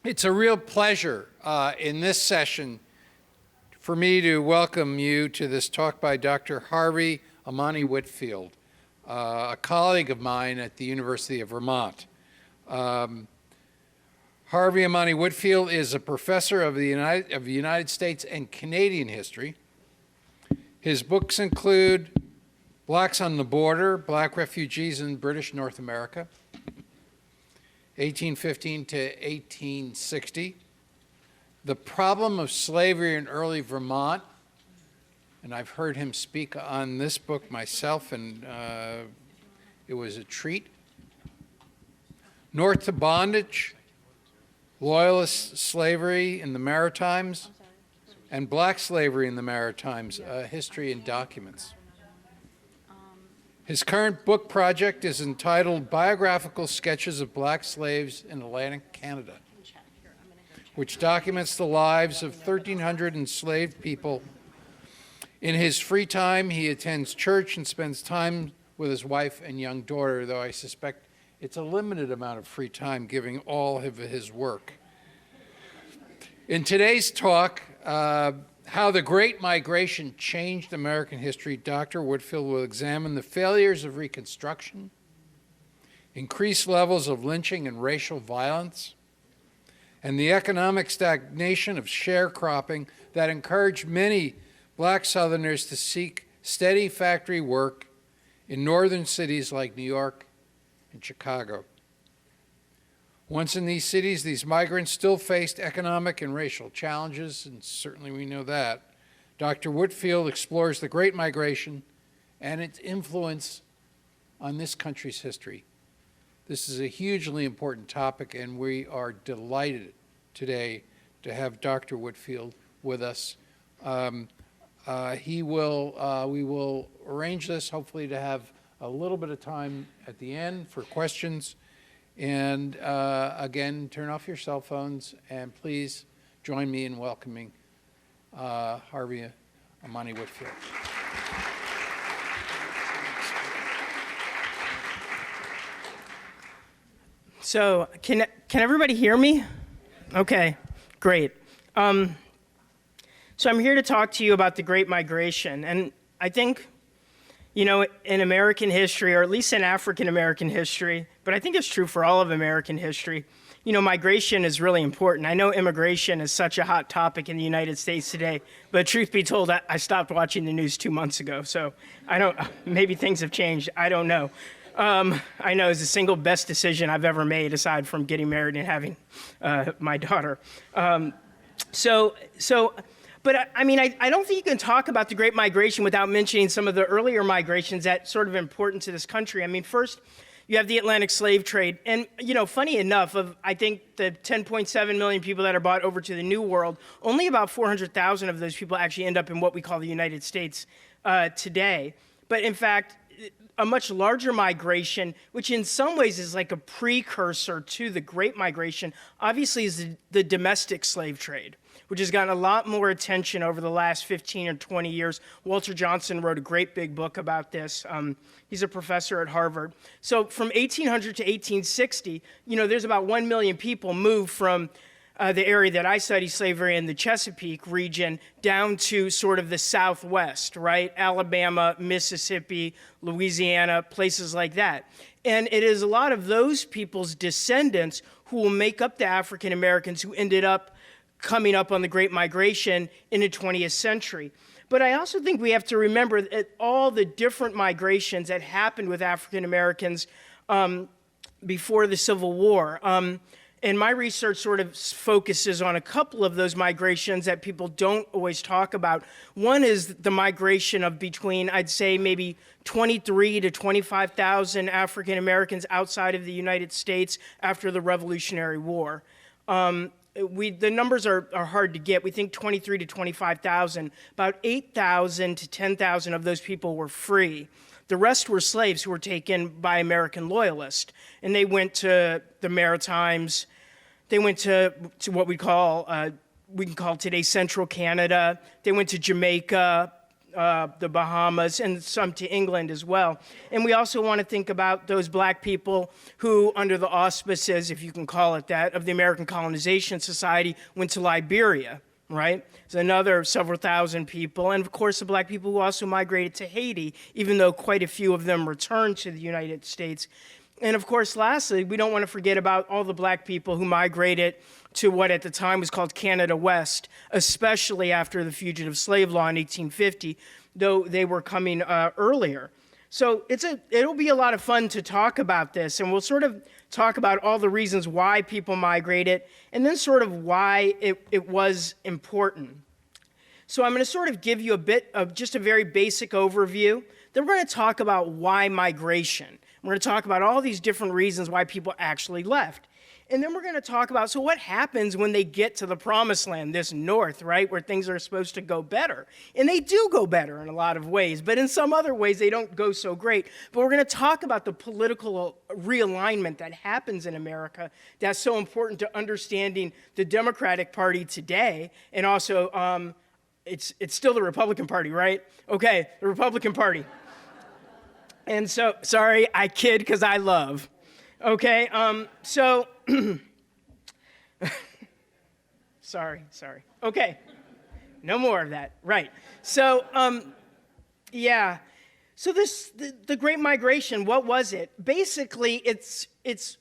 It's a real pleasure in this session for me to welcome you to this talk by Dr. Harvey Amani Whitfield, a colleague of mine at the University of Vermont. Harvey Amani Whitfield is a professor of the United States and Canadian history. His books include Blacks on the Border, Black Refugees in British North America, 1815 to 1860, The Problem of Slavery in Early Vermont, and I've heard him speak on this book myself, and it was a treat. North to Bondage, Loyalist Slavery in the Maritimes, and Black Slavery in the Maritimes, History and Documents. His current book project is entitled Biographical Sketches of Black Slaves in Atlantic Canada, which documents the lives of 1,300 enslaved people. In his free time, he attends church and spends time with his wife and young daughter, though I suspect it's a limited amount of free time given all of his work. In today's talk, How the Great Migration Changed American History, Dr. Whitfield will examine the failures of Reconstruction, increased levels of lynching and racial violence, and the economic stagnation of sharecropping that encouraged many Black Southerners to seek steady factory work in northern cities like New York and Chicago. Once in these cities, these migrants still faced economic and racial challenges, and certainly we know that. Dr. Whitfield explores the Great Migration and its influence on this country's history. This is a hugely important topic, and we are delighted today to have Dr. Whitfield with us. We will arrange this, hopefully, to have a little bit of time at the end for questions. And again, turn off your cell phones, and please join me in welcoming Harvey Amani Whitfield. So can everybody hear me? Okay, great. So I'm here to talk to you about the Great Migration. And I think, you know, in American history, or at least in African American history, but I think it's true for all of American history, you know, migration is really important. I know immigration is such a hot topic in the United States today, but truth be told, I stopped watching the news 2 months ago, so maybe things have changed, I don't know. I know it's the single best decision I've ever made, aside from getting married and having my daughter. But I mean, I don't think you can talk about the Great Migration without mentioning some of the earlier migrations that sort of important to this country. I mean, first, you have the Atlantic slave trade. And, you know, funny enough, I think the 10.7 million people that are brought over to the New World, only about 400,000 of those people actually end up in what we call the United States today. But in fact, a much larger migration, which in some ways is like a precursor to the Great Migration, obviously is the domestic slave trade, which has gotten a lot more attention over the last 15 or 20 years. Walter Johnson wrote a great big book about this. He's a professor at Harvard. So from 1800 to 1860, you know, there's about 1 million people moved from the area that I study, slavery in the Chesapeake region, down to sort of the Southwest, right? Alabama, Mississippi, Louisiana, places like that. And it is a lot of those people's descendants who will make up the African Americans who ended up coming up on the Great Migration in the 20th century. But I also think we have to remember that all the different migrations that happened with African Americans before the Civil War. And my research sort of focuses on a couple of those migrations that people don't always talk about. One is the migration of between, I'd say, maybe 23 to 25,000 African Americans outside of the United States after the Revolutionary War. The numbers are hard to get. We think 23 to 25,000. About 8,000 to 10,000 of those people were free. The rest were slaves who were taken by American loyalists. And they went to the Maritimes. They went to what we can call today Central Canada. They went to Jamaica, the Bahamas, and some to England as well. And we also want to think about those black people who, under the auspices, if you can call it that, of the American Colonization Society, went to Liberia, right? It's another several thousand people. And of course, the black people who also migrated to Haiti, even though quite a few of them returned to the United States. And of course, lastly, we don't want to forget about all the black people who migrated to what at the time was called Canada West, especially after the Fugitive Slave Law in 1850, though they were coming earlier. So it'll be a lot of fun to talk about this, and we'll sort of talk about all the reasons why people migrated, and then sort of why it was important. So I'm going to sort of give you a bit of just a very basic overview. Then we're going to talk about why migration. We're going to talk about all these different reasons why people actually left. And then we're going to talk about, so what happens when they get to the promised land, this north, right, where things are supposed to go better? And they do go better in a lot of ways, but in some other ways they don't go so great. But we're going to talk about the political realignment that happens in America that's so important to understanding the Democratic Party today, and also it's still the Republican Party, right? Okay, the Republican Party. And so, sorry, I kid because I love. Okay, so, sorry. Okay, no more of that, right. So, yeah, so the Great Migration, what was it? Basically, it's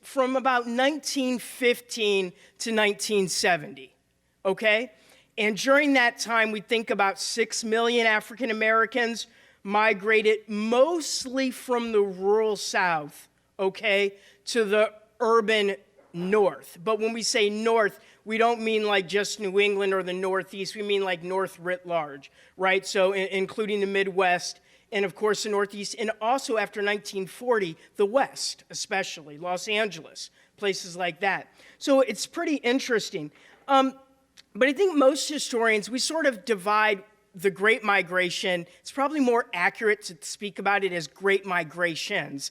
from about 1915 to 1970, okay? And during that time, we think about 6 million African Americans migrated mostly from the rural South, okay, to the urban north. But when we say north, we don't mean like just New England or the Northeast. We mean like north writ large, right? So including the Midwest and, of course, the Northeast. And also after 1940, the West, especially Los Angeles, places like that. So it's pretty interesting. But I think most historians, we sort of divide the Great Migration. It's probably more accurate to speak about it as Great Migrations,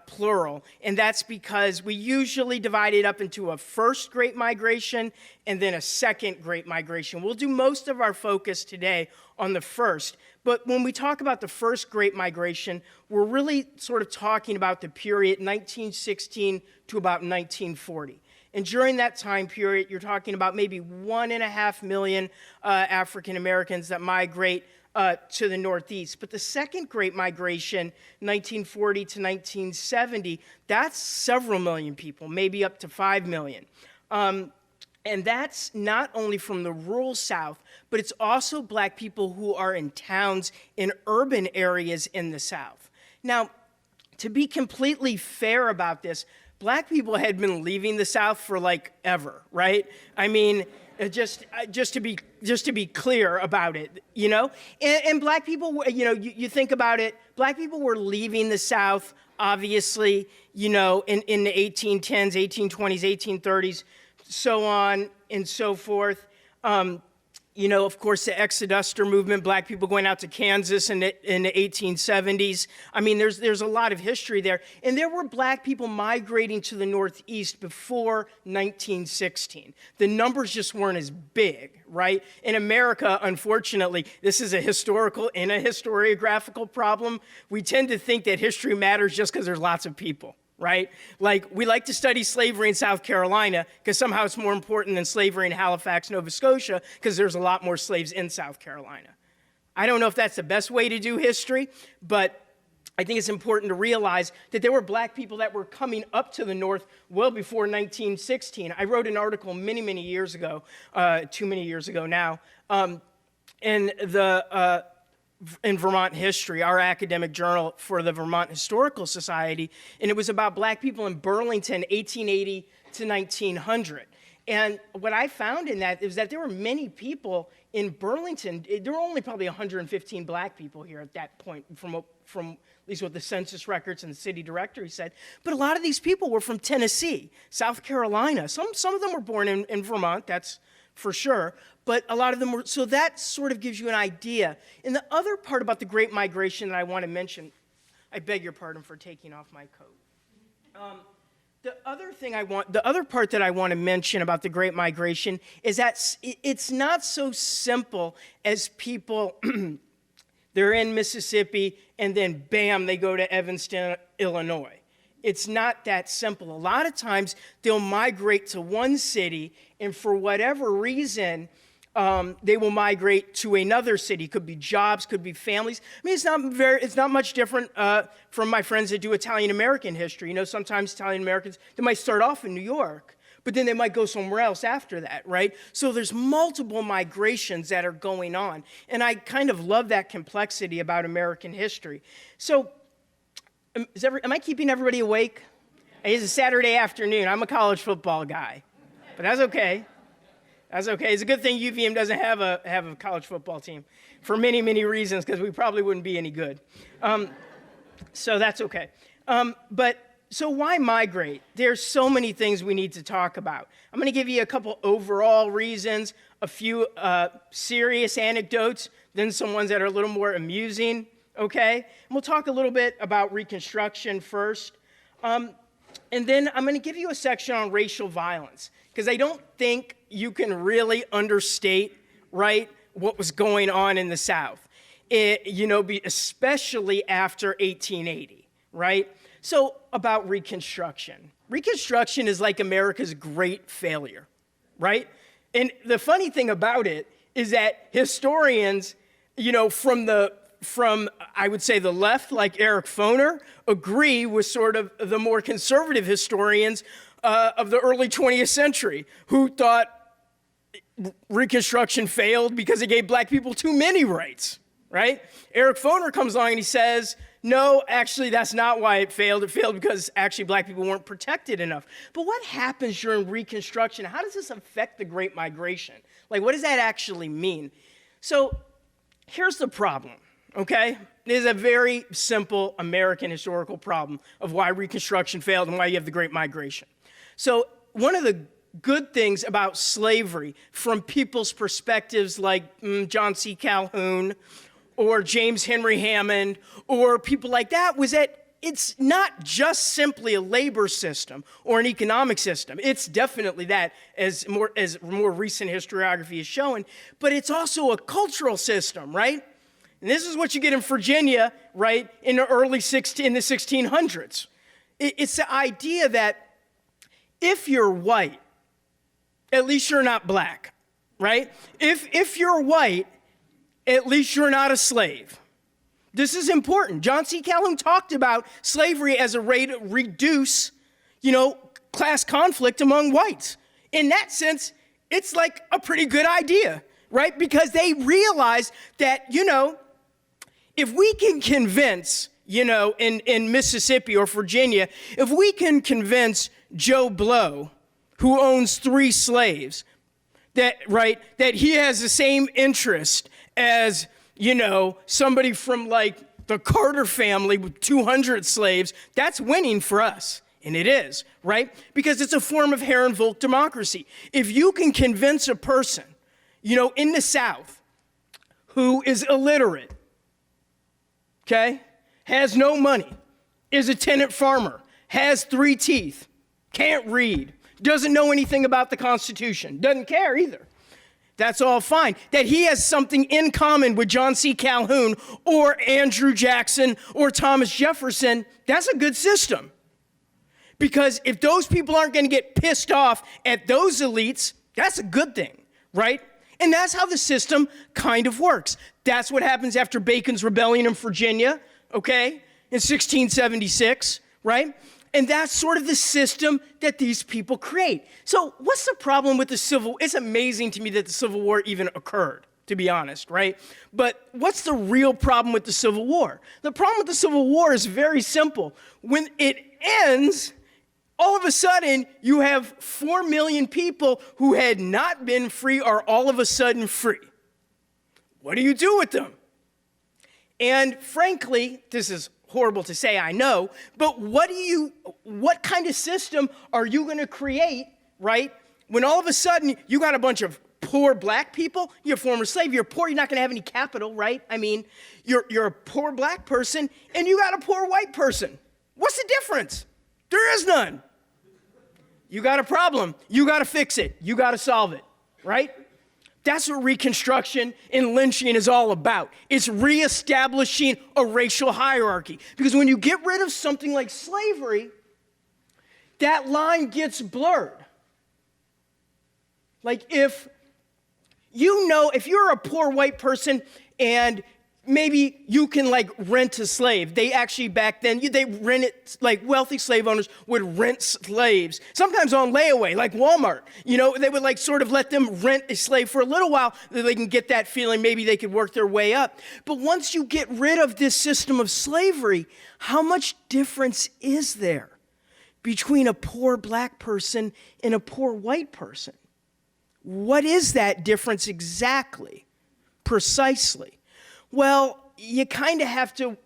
plural. And that's because we usually divide it up into a first Great Migration and then a second Great Migration. We'll do most of our focus today on the first. But when we talk about the first Great Migration, we're really sort of talking about the period 1916 to about 1940. And during that time period, you're talking about maybe 1.5 million African Americans that migrate to the Northeast. But the second Great Migration, 1940 to 1970, that's several million people, maybe up to 5 million. And that's not only from the rural South, but it's also black people who are in towns in urban areas in the South. Now, to be completely fair about this, black people had been leaving the South for like ever, right? I mean, just to be clear about it, you know? And black people, you know, you think about it, black people were leaving the South, obviously, you know, in the 1810s, 1820s, 1830s, so on and so forth. You know, of course, the Exoduster movement, black people going out to Kansas in the 1870s. I mean, there's a lot of history there. And there were black people migrating to the Northeast before 1916. The numbers just weren't as big, right? In America, unfortunately, this is a historical and a historiographical problem. We tend to think that history matters just because there's lots of people. Right? Like, we like to study slavery in South Carolina because somehow it's more important than slavery in Halifax, Nova Scotia, because there's a lot more slaves in South Carolina. I don't know if that's the best way to do history, but I think it's important to realize that there were black people that were coming up to the North well before 1916. I wrote an article many, many years ago, too many years ago now, in Vermont History, our academic journal for the Vermont Historical Society, and it was about black people in Burlington, 1880 to 1900. And what I found in that is that there were many people in Burlington. There were only probably 115 black people here at that point, from at least what the census records and the city directory said. But a lot of these people were from Tennessee, South Carolina. Some of them were born in Vermont, that's for sure. But a lot of them were, so that sort of gives you an idea. And the other part about the Great Migration that I want to mention, I beg your pardon for taking off my coat. The other part that I want to mention about the Great Migration is that it's not so simple as people they're in Mississippi, and then bam, they go to Evanston, Illinois. It's not that simple. A lot of times they'll migrate to one city, and for whatever reason, they will migrate to another city. Could be jobs, could be families. I mean, it's not much different from my friends that do Italian American history. You know, sometimes Italian Americans, they might start off in New York, but then they might go somewhere else after that, right? So there's multiple migrations that are going on. And I kind of love that complexity about American history. So am I keeping everybody awake? It's a Saturday afternoon. I'm a college football guy, but that's okay. That's okay. It's a good thing UVM doesn't have a college football team for many, many reasons, because we probably wouldn't be any good. So that's okay. So why migrate? There's so many things we need to talk about. I'm going to give you a couple overall reasons, a few serious anecdotes, then some ones that are a little more amusing, okay? And we'll talk a little bit about Reconstruction first. And then I'm going to give you a section on racial violence, because I don't think you can really understate, right, what was going on in the South, especially after 1880, right? So about Reconstruction. Reconstruction is like America's great failure, right? And the funny thing about it is that historians, from I would say the left, like Eric Foner, agree with sort of the more conservative historians of the early 20th century, who thought Reconstruction failed because it gave black people too many rights, right? Eric Foner comes along and he says, no, actually, that's not why it failed. It failed because actually black people weren't protected enough. But what happens during Reconstruction? How does this affect the Great Migration? Like, what does that actually mean? So here's the problem, okay? It is a very simple American historical problem of why Reconstruction failed and why you have the Great Migration. So one of the good things about slavery from people's perspectives like John C. Calhoun or James Henry Hammond or people like that was that it's not just simply a labor system or an economic system. It's definitely that, as more recent historiography is showing, but it's also a cultural system, right? And this is what you get in Virginia, right, in the early 1600s. It's the idea that if you're white, at least you're not black, right? If you're white, at least you're not a slave. This is important. John C. Calhoun talked about slavery as a way to reduce, class conflict among whites. In that sense, it's like a pretty good idea, right? Because they realized that, if we can convince, in Mississippi or Virginia, if we can convince Joe Blow, who owns 3 slaves, that he has the same interest as, somebody from like the Carter family with 200 slaves, that's winning for us. And it is, right? Because it's a form of Herrenvolk democracy. If you can convince a person, in the South who is illiterate, okay, has no money, is a tenant farmer, has 3 teeth, can't read, doesn't know anything about the Constitution, doesn't care either. That's all fine. That he has something in common with John C. Calhoun or Andrew Jackson or Thomas Jefferson, that's a good system. Because if those people aren't going to get pissed off at those elites, that's a good thing, right? And that's how the system kind of works. That's what happens after Bacon's Rebellion in Virginia, okay, in 1676, right? And that's sort of the system that these people create. So what's the problem with the Civil War? It's amazing to me that the Civil War even occurred, to be honest, right? But what's the real problem with the Civil War? The problem with the Civil War is very simple. When it ends, all of a sudden, you have 4 million people who had not been free are all of a sudden free. What do you do with them? And frankly, this is horrible to say, I know, but what kind of system are you going to create, right? When all of a sudden you got a bunch of poor black people, you're a former slave, you're poor, you're not going to have any capital, right? I mean, you're a poor black person and you got a poor white person. What's the difference? There is none. You got a problem. You got to fix it. You got to solve it, right? That's what Reconstruction and lynching is all about. It's reestablishing a racial hierarchy. Because when you get rid of something like slavery, that line gets blurred. Like if you're a poor white person and maybe you can like rent a slave. They actually back then, they rented, like wealthy slave owners would rent slaves, sometimes on layaway, like Walmart. They would like sort of let them rent a slave for a little while so they can get that feeling maybe they could work their way up. But once you get rid of this system of slavery, how much difference is there between a poor black person and a poor white person? What is that difference exactly, precisely? Well, you kind of have to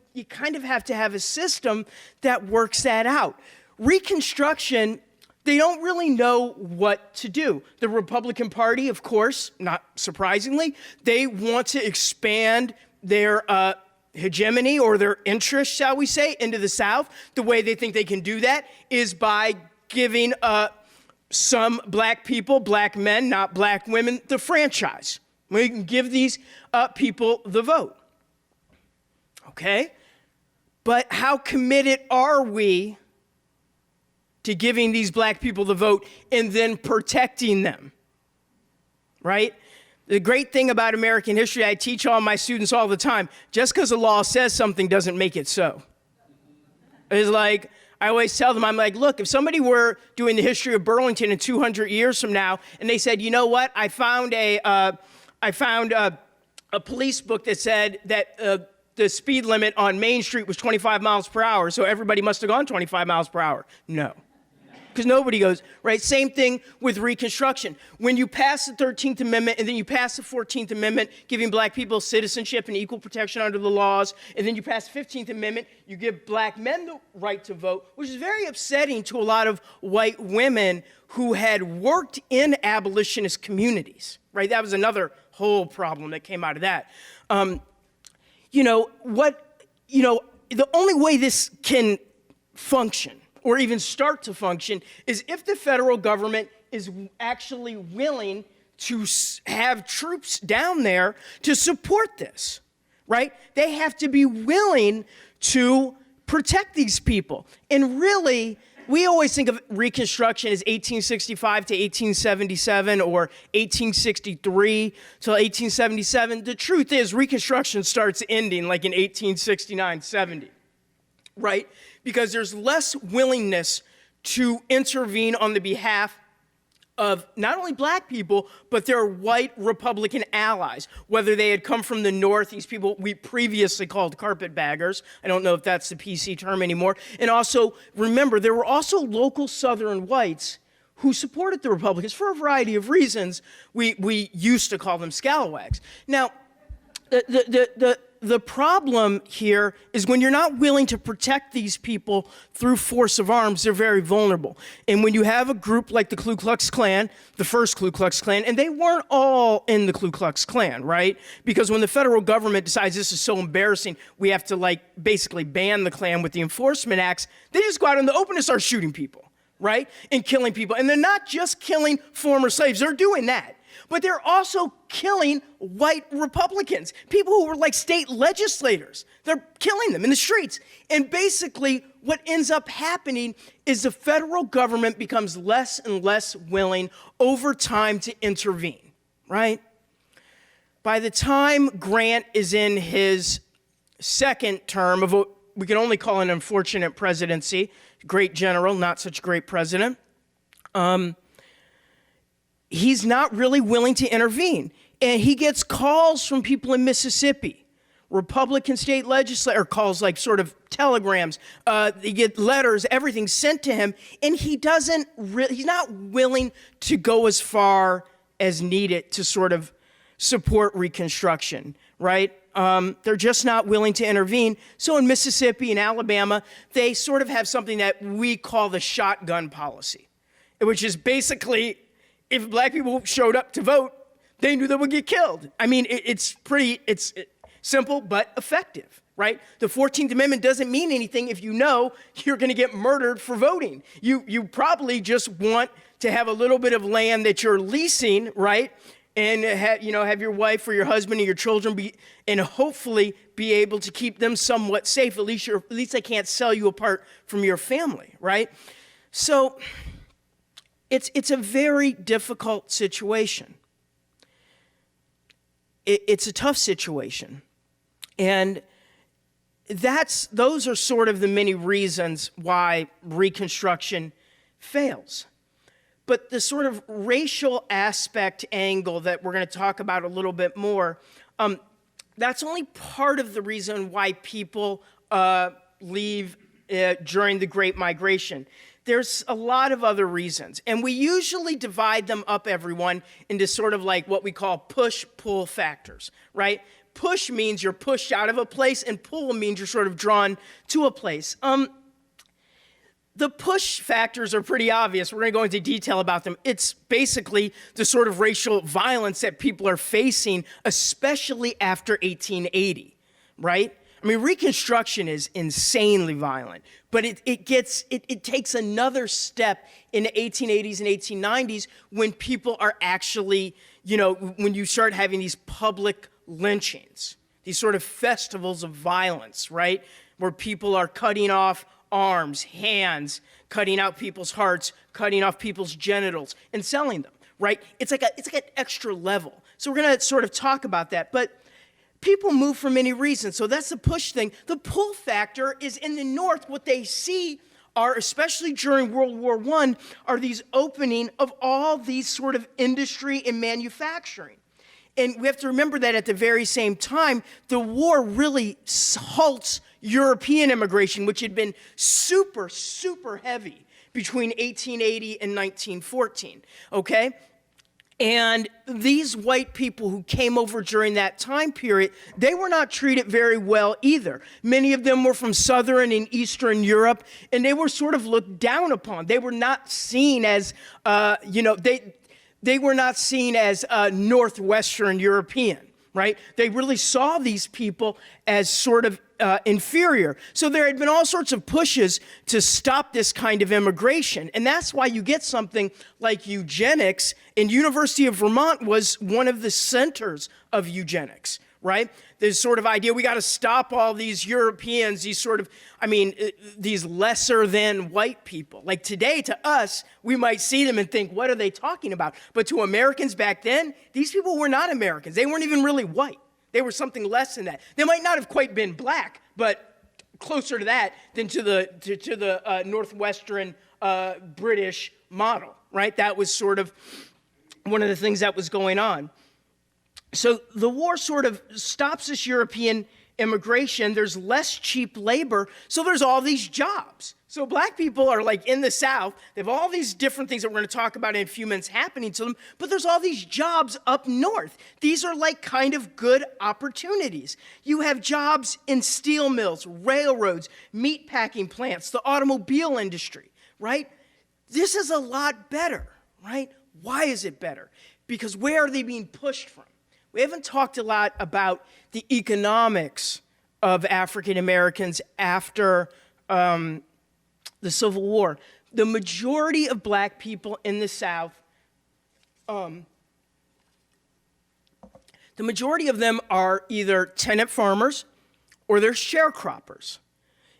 have a system that works that out. Reconstruction, they don't really know what to do. The Republican Party, of course, not surprisingly, they want to expand their hegemony or their interest, shall we say, into the South. The way they think they can do that is by giving some black people, black men, not black women, the franchise. We can give these people the vote. Okay? But how committed are we to giving these black people the vote and then protecting them? Right? The great thing about American history, I teach all my students all the time, just because the law says something doesn't make it so. It's like, I always tell them, I'm like, look, if somebody were doing the history of Burlington in 200 years from now, and they said, you know what, I found a police book that said that the speed limit on Main Street was 25 miles per hour, so everybody must have gone 25 miles per hour. No. Because nobody goes, right? Same thing with Reconstruction. When you pass the 13th Amendment and then you pass the 14th Amendment, giving black people citizenship and equal protection under the laws, and then you pass the 15th Amendment, you give black men the right to vote, which is very upsetting to a lot of white women who had worked in abolitionist communities, right? That was another whole problem that came out of that. The only way this can function or even start to function is if the federal government is actually willing to have troops down there to support this, right? They have to be willing to protect these people. And really, we always think of Reconstruction as 1865 to 1877 or 1863 to 1877. The truth is Reconstruction starts ending like in 1869, 70, right? Because there's less willingness to intervene on the behalf of not only black people, but their white Republican allies, whether they had come from the North, these people we previously called carpetbaggers. I don't know if that's the PC term anymore. And also, remember, there were also local Southern whites who supported the Republicans for a variety of reasons. We used to call them scalawags. Now, the problem here is when you're not willing to protect these people through force of arms, they're very vulnerable. And when you have a group like the Ku Klux Klan, the first Ku Klux Klan, and they weren't all in the Ku Klux Klan, right? Because when the federal government decides this is so embarrassing, we have to basically ban the Klan with the enforcement acts, they just go out in the open and start shooting people, right? And killing people. And they're not just killing former slaves, they're doing that. But they're also killing white Republicans, people who were like state legislators. They're killing them in the streets. And basically, what ends up happening is the federal government becomes less and less willing over time to intervene, right? By the time Grant is in his second term of what we can only call an unfortunate presidency, great general, not such a great president, he's not really willing to intervene. And he gets calls from people in Mississippi, Republican state legislature, calls like sort of telegrams. They get letters, everything sent to him. And he's not willing to go as far as needed to sort of support Reconstruction, right? They're just not willing to intervene. So in Mississippi and Alabama, they sort of have something that we call the shotgun policy, which is basically, if black people showed up to vote, they knew they would get killed. I mean, it's simple but effective, right? The 14th Amendment doesn't mean anything if you know you're going to get murdered for voting. You probably just want to have a little bit of land that you're leasing, right? and have your wife or your husband and your children and hopefully be able to keep them somewhat safe. At least they can't sell you apart from your family, right? So it's a very difficult situation. It's a tough situation. And those are sort of the many reasons why Reconstruction fails. But the sort of racial aspect angle that we're going to talk about a little bit more, that's only part of the reason why people leave during the Great Migration. There's a lot of other reasons, and we usually divide them up, everyone, into sort of like what we call push-pull factors, right? Push means you're pushed out of a place, and pull means you're sort of drawn to a place. The push factors are pretty obvious. We're going to go into detail about them. It's basically the sort of racial violence that people are facing, especially after 1880, right? I mean, Reconstruction is insanely violent, but it takes another step in the 1880s and 1890s when people are actually, when you start having these public lynchings, these sort of festivals of violence, right? Where people are cutting off arms, hands, cutting out people's hearts, cutting off people's genitals, and selling them, right? It's like an extra level. So we're going to sort of talk about that, but people move for many reasons. So that's the push thing. The pull factor is in the North. What they see are, especially during World War I, are these opening of all these sort of industry and manufacturing. And we have to remember that at the very same time, the war really halts European immigration, which had been super, super heavy between 1880 and 1914, okay? And these white people who came over during that time period, they were not treated very well either. Many of them were from Southern and Eastern Europe, and they were sort of looked down upon. They were not seen as, they were not seen as Northwestern European, right? They really saw these people as sort of inferior. So there had been all sorts of pushes to stop this kind of immigration. And that's why you get something like eugenics. And University of Vermont was one of the centers of eugenics, right? This sort of idea, we got to stop all these Europeans, these sort of, these lesser than white people. Like today, to us, we might see them and think, what are they talking about? But to Americans back then, these people were not Americans. They weren't even really white. They were something less than that. They might not have quite been black, but closer to that than to the Northwestern British model, right? That was sort of one of the things that was going on. So the war sort of stops this European immigration. There's less cheap labor, so there's all these jobs. So black people are like in the South. They have all these different things that we're going to talk about in a few minutes happening to them, but there's all these jobs up north. These are like kind of good opportunities. You have jobs in steel mills, railroads, meat packing plants, the automobile industry, right? This is a lot better, right? Why is it better? Because where are they being pushed from? We haven't talked a lot about the economics of African Americans after the Civil War. The majority of black people in the South, the majority of them are either tenant farmers or they're sharecroppers.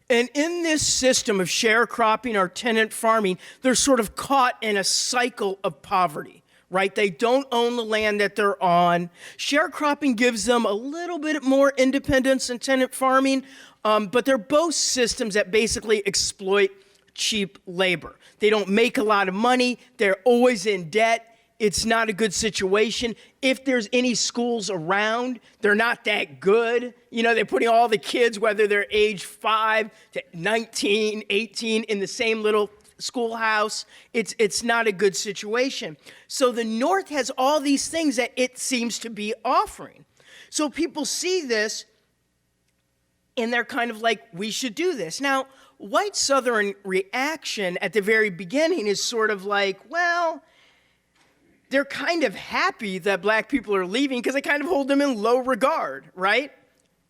And in this system of sharecropping or tenant farming, they're sort of caught in a cycle of poverty, right? They don't own the land that they're on. Sharecropping gives them a little bit more independence than tenant farming, but they're both systems that basically exploit cheap labor. They don't make a lot of money. They're always in debt. It's not a good situation. If there's any schools around, they're not that good. They're putting all the kids, whether they're age 5 to 19, 18, in the same little schoolhouse. It's not a good situation. So the North has all these things that it seems to be offering. So people see this, and they're kind of like, we should do this. Now, white Southern reaction at the very beginning is sort of like, well, they're kind of happy that black people are leaving because they kind of hold them in low regard, right?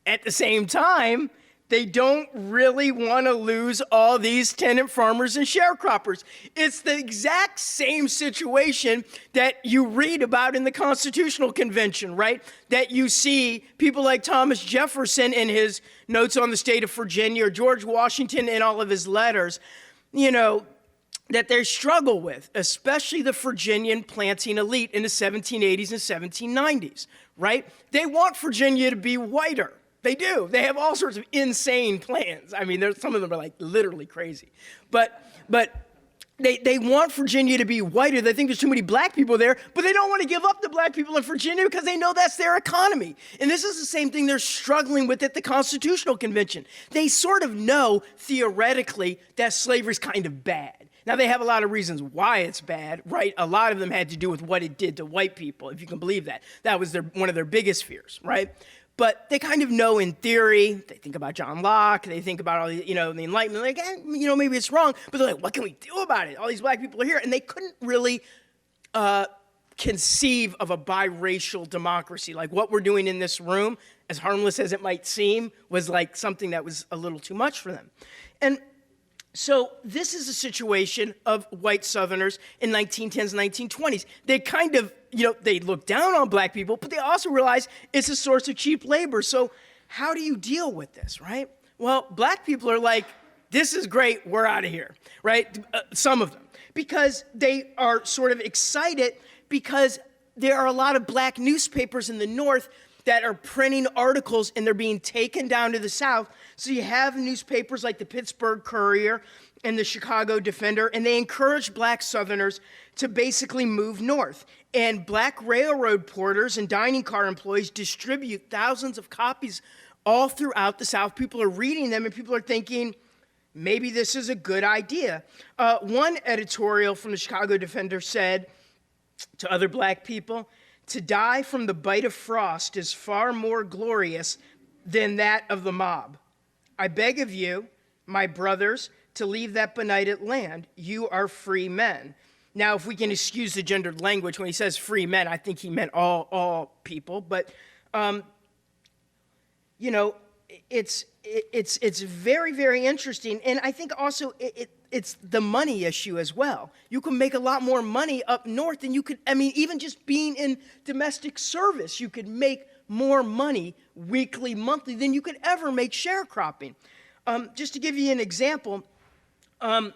At the same time, They don't really want to lose all these tenant farmers and sharecroppers. It's the exact same situation that you read about in the Constitutional Convention, right? That you see people like Thomas Jefferson in his notes on the state of Virginia, or George Washington in all of his letters, that they struggle with, especially the Virginian planting elite in the 1780s and 1790s, right? They want Virginia to be whiter. They do. They have all sorts of insane plans. I mean, some of them are like literally crazy. But they want Virginia to be whiter. They think there's too many black people there, but they don't want to give up the black people in Virginia because they know that's their economy. And this is the same thing they're struggling with at the Constitutional Convention. They sort of know theoretically that slavery's kind of bad. Now, they have a lot of reasons why it's bad, right? A lot of them had to do with what it did to white people, if you can believe that. That was one of their biggest fears, right? But they kind of know in theory. They think about John Locke. They think about all the, the Enlightenment. Like, maybe it's wrong. But they're like, what can we do about it? All these black people are here. And they couldn't really conceive of a biracial democracy. Like what we're doing in this room, as harmless as it might seem, was like something that was a little too much for them. And so this is a situation of white Southerners in 1910s, 1920s. They kind of, they look down on black people, but they also realize it's a source of cheap labor. So how do you deal with this, right? Well, black people are like, this is great, we're out of here, right? Some of them, because they are sort of excited because there are a lot of black newspapers in the North that are printing articles and they're being taken down to the South. So you have newspapers like the Pittsburgh Courier and the Chicago Defender, and they encourage black Southerners to basically move north. And black railroad porters and dining car employees distribute thousands of copies all throughout the South. People are reading them and people are thinking, maybe this is a good idea. One editorial from the Chicago Defender said to other black people, "To die from the bite of frost is far more glorious than that of the mob. I beg of you, my brothers, to leave that benighted land. You are free men." Now, if we can excuse the gendered language, when he says free men, I think he meant all people. But, it's very, very interesting. And I think also it's the money issue as well. You can make a lot more money up north than you could, even just being in domestic service, you could make more money weekly, monthly than you could ever make sharecropping. Just to give you an example, one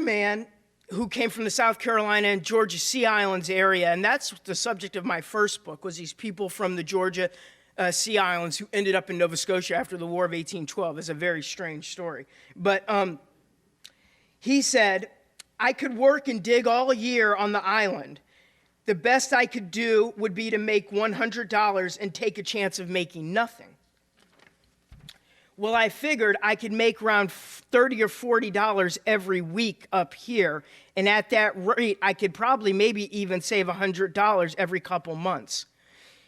man who came from the South Carolina and Georgia Sea Islands area, and that's the subject of my first book, was these people from the Georgia Sea Islands who ended up in Nova Scotia after the War of 1812. It's a very strange story. But he said, "I could work and dig all year on the island. The best I could do would be to make $100 and take a chance of making nothing. Well, I figured I could make around $30 or $40 every week up here, and at that rate, I could probably maybe even save $100 every couple months."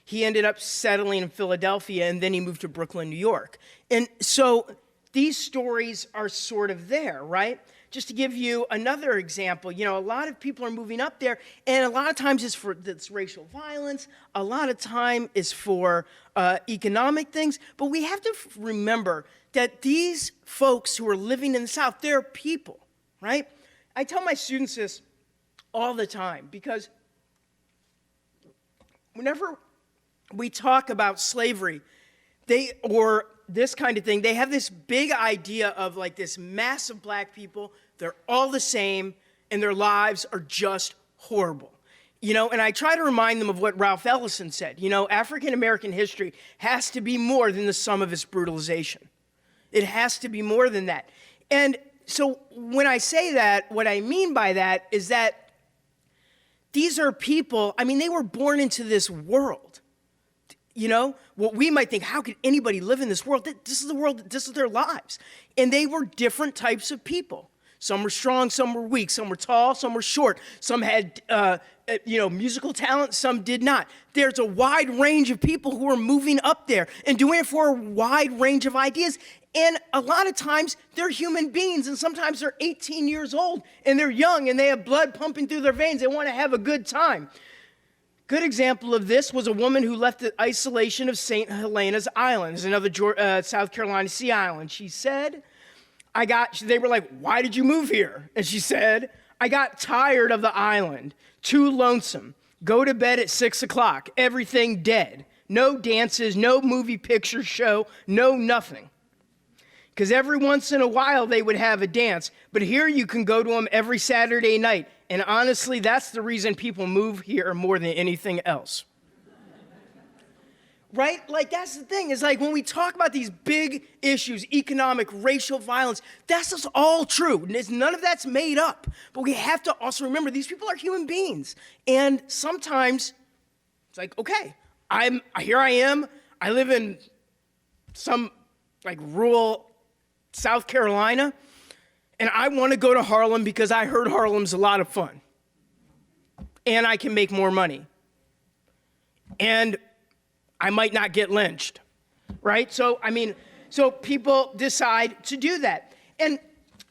He ended up settling in Philadelphia, and then he moved to Brooklyn, New York. And so these stories are sort of there, right? Just to give you another example, a lot of people are moving up there, and a lot of times it's racial violence, a lot of time is for economic things, but we have to remember that these folks who are living in the South, they're people, right? I tell my students this all the time, because whenever we talk about slavery, or this kind of thing, they have this big idea of like this mass of black people, they're all the same, and their lives are just horrible. And I try to remind them of what Ralph Ellison said. African-American history has to be more than the sum of its brutalization. It has to be more than that. And so when I say that, what I mean by that is that these are people, they were born into this world. What we might think, how could anybody live in this world? This is the world, this is their lives. And they were different types of people. Some were strong, some were weak, some were tall, some were short. Some had, musical talent, some did not. There's a wide range of people who are moving up there and doing it for a wide range of ideas. And a lot of times, they're human beings, and sometimes they're 18 years old, and they're young, and they have blood pumping through their veins. They want to have a good time. Good example of this was a woman who left the isolation of St. Helena's Island. It's another South Carolina Sea island. She said, they were like, why did you move here? And she said, I got tired of the island, too lonesome. Go to bed at 6 o'clock, everything dead. No dances, no movie picture show, no nothing. Because every once in a while they would have a dance, but here you can go to them every Saturday night. And honestly, that's the reason people move here more than anything else. Right? Like, that's the thing, is like when we talk about these big issues, economic, racial violence, that's just all true. None of that's made up. But we have to also remember these people are human beings. And sometimes it's like, okay, here I am. I live in some like rural South Carolina, and I want to go to Harlem because I heard Harlem's a lot of fun. And I can make more money. And I might not get lynched, right? So people decide to do that. And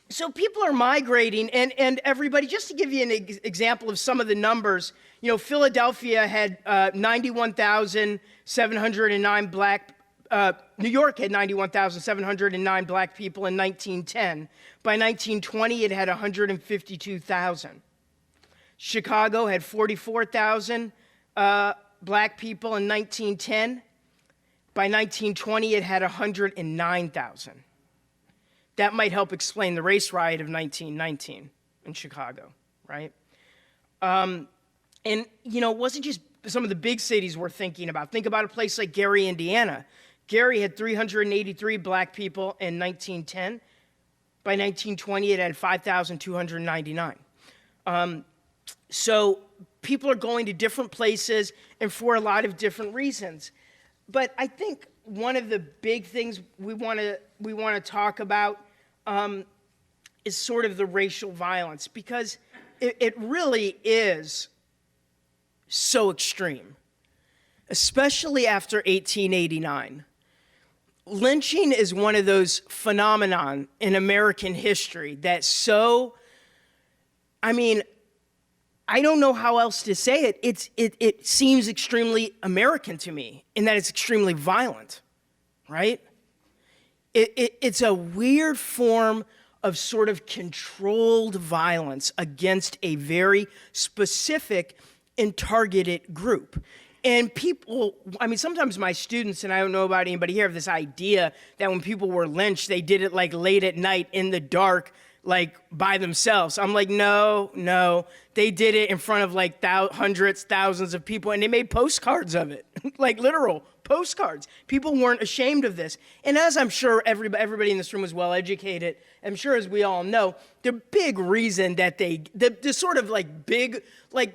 so people are migrating, and everybody, just to give you an example of some of the numbers, Philadelphia had 91,709 black New York had 91,709 black people in 1910. By 1920, it had 152,000. Chicago had 44,000 black people in 1910. By 1920, it had 109,000. That might help explain the race riot of 1919 in Chicago, right? And, it wasn't just some of the big cities we're thinking about. Think about a place like Gary, Indiana. Gary had 383 black people in 1910. By 1920, it had 5,299. So people are going to different places and for a lot of different reasons. But I think one of the big things we want to talk about is sort of the racial violence, because it really is so extreme, especially after 1889. Lynching is one of those phenomenon in American history that's I don't know how else to say it. It seems extremely American to me in that it's extremely violent, right? It's a weird form of sort of controlled violence against a very specific and targeted group. And people, sometimes my students, and I don't know about anybody here, have this idea that when people were lynched, they did it like late at night in the dark, like by themselves. I'm like, no. They did it in front of like hundreds, thousands of people, and they made postcards of it, like literal postcards. People weren't ashamed of this. And as I'm sure everybody in this room is well educated, I'm sure as we all know, the big reason that the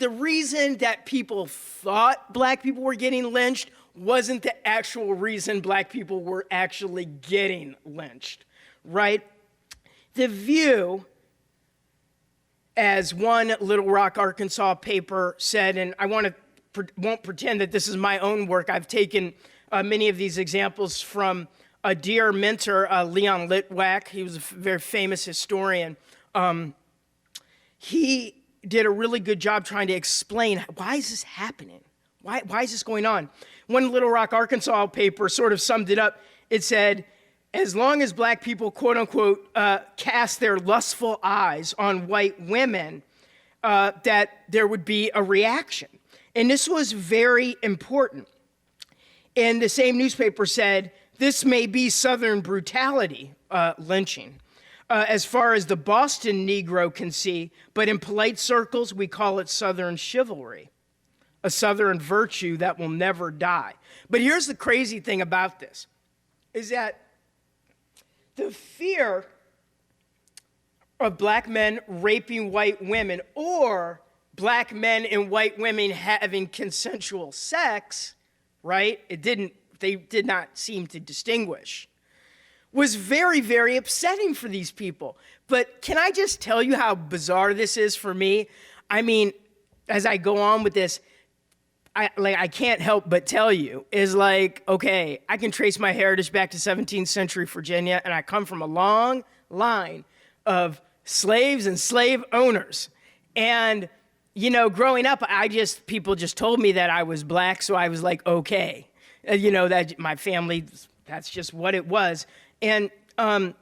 reason that people thought black people were getting lynched wasn't the actual reason black people were actually getting lynched, right? The View, as one Little Rock, Arkansas paper said, and I won't pretend that this is my own work. I've taken many of these examples from a dear mentor, Leon Litwack. He was a very famous historian. He did a really good job trying to explain, why is this happening? Why is this going on? One Little Rock, Arkansas paper sort of summed it up. It said, as long as black people, quote unquote, cast their lustful eyes on white women, that there would be a reaction. And this was very important. And the same newspaper said, this may be Southern brutality, lynching, as far as the Boston Negro can see, but in polite circles, we call it Southern chivalry, a Southern virtue that will never die. But here's the crazy thing about this, is that the fear of black men raping white women or black men and white women having consensual sex, right? They did not seem to distinguish, was very, very upsetting for these people. But can I just tell you how bizarre this is for me? As I go on with this, I can't help but tell you, is like, okay, I can trace my heritage back to 17th century Virginia, and I come from a long line of slaves and slave owners. And growing up, people just told me that I was black, so I was like, okay. That my family, that's just what it was. And I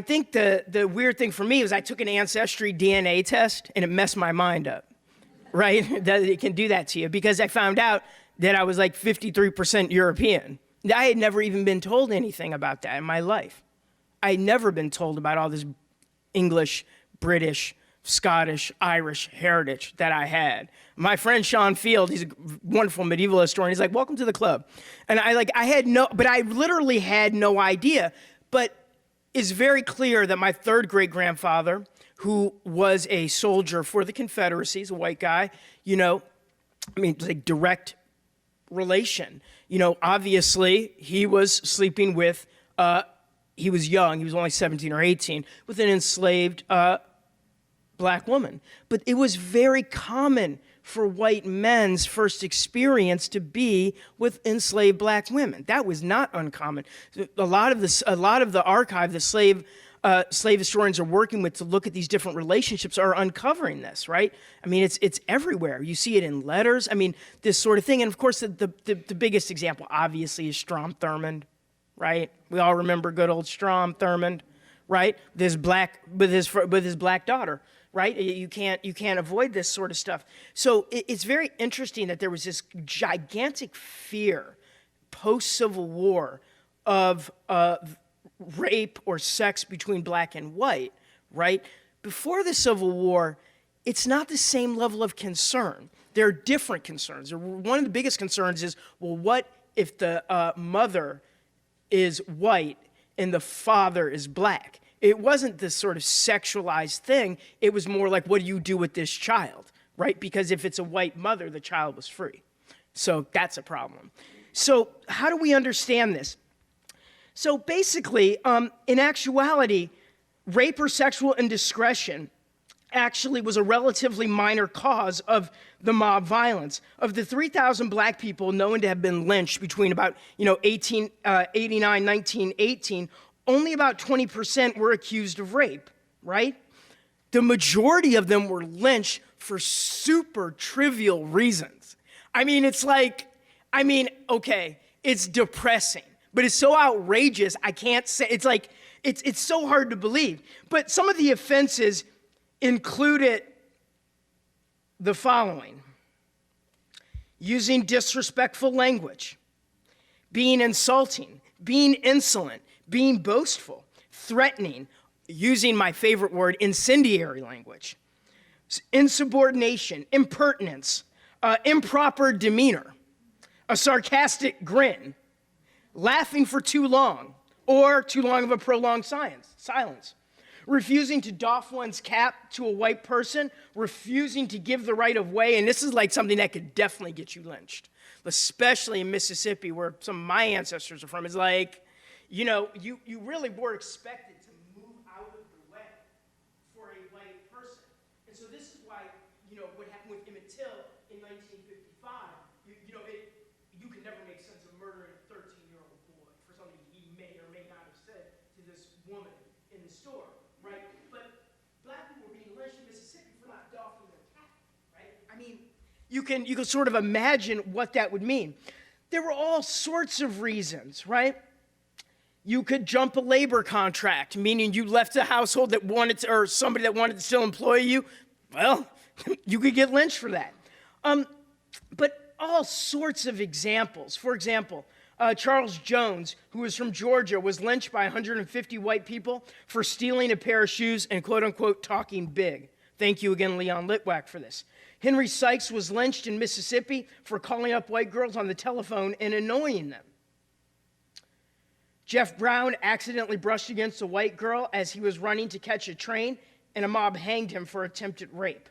think the weird thing for me was I took an ancestry DNA test, and it messed my mind up, right? That it can do that to you, because I found out that I was like 53% European. I had never even been told anything about that in my life. I had never been told about all this English, British, Scottish, Irish heritage that I had. My friend Sean Field, he's a wonderful medieval historian, he's like, welcome to the club. And I literally had no idea. But it's very clear that my third great grandfather, who was a soldier for the Confederacy, he's a white guy, it's like direct relation. Obviously he was sleeping with, he was young, he was only 17 or 18, with an enslaved black woman. But it was very common for white men's first experience to be with enslaved black women. That was not uncommon. A lot of the archive, the slave historians are working with to look at these different relationships are uncovering this, right? I mean, it's everywhere. You see it in letters. I mean, this sort of thing. And of course, the biggest example, obviously, is Strom Thurmond, right? We all remember good old Strom Thurmond, right? With his black daughter. Right? You can't avoid this sort of stuff. So it's very interesting that there was this gigantic fear post-Civil War of rape or sex between black and white, right? Before the Civil War, it's not the same level of concern. There are different concerns. One of the biggest concerns is, well, what if the mother is white and the father is black? It wasn't this sort of sexualized thing. It was more like, what do you do with this child, right? Because if it's a white mother, the child was free. So that's a problem. So how do we understand this? So basically, in actuality, rape or sexual indiscretion actually was a relatively minor cause of the mob violence. Of the 3,000 black people known to have been lynched between about 1889, 1918, only about 20% were accused of rape, right? The majority of them were lynched for super trivial reasons. I mean, okay, it's depressing, but it's so outrageous, I can't say, it's so hard to believe. But some of the offenses included the following: using disrespectful language, being insulting, being insolent, being boastful, threatening, using my favorite word, incendiary language, insubordination, impertinence, improper demeanor, a sarcastic grin, laughing for too long, or too long of a prolonged silence, refusing to doff one's cap to a white person, refusing to give the right of way, and this is like something that could definitely get you lynched, especially in Mississippi, where some of my ancestors are from. It's like, you really were expected to move out of the way for a white person. And so this is why, what happened with Emmett Till in 1955, you can never make sense of murdering a 13-year-old boy for something he may or may not have said to this woman in the store, right? But black people were being lynched in Mississippi for not doffing their cap, right? I mean, you can sort of imagine what that would mean. There were all sorts of reasons, right? You could jump a labor contract, meaning you left a household that wanted to, or somebody that wanted to still employ you. Well, you could get lynched for that. But all sorts of examples. For example, Charles Jones, who was from Georgia, was lynched by 150 white people for stealing a pair of shoes and quote unquote talking big. Thank you again, Leon Litwack, for this. Henry Sykes was lynched in Mississippi for calling up white girls on the telephone and annoying them. Jeff Brown accidentally brushed against a white girl as he was running to catch a train, and a mob hanged him for attempted rape.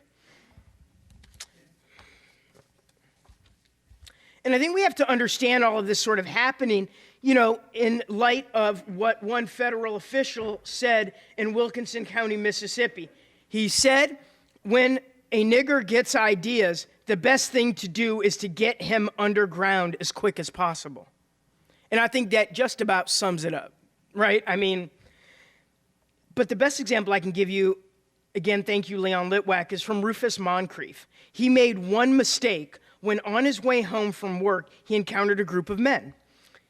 And I think we have to understand all of this sort of happening, in light of what one federal official said in Wilkinson County, Mississippi. He said, when a nigger gets ideas, the best thing to do is to get him underground as quick as possible. And I think that just about sums it up, right? I mean, but the best example I can give you again, thank you, Leon Litwack, is from Rufus Moncrief. He made one mistake when on his way home from work, he encountered a group of men.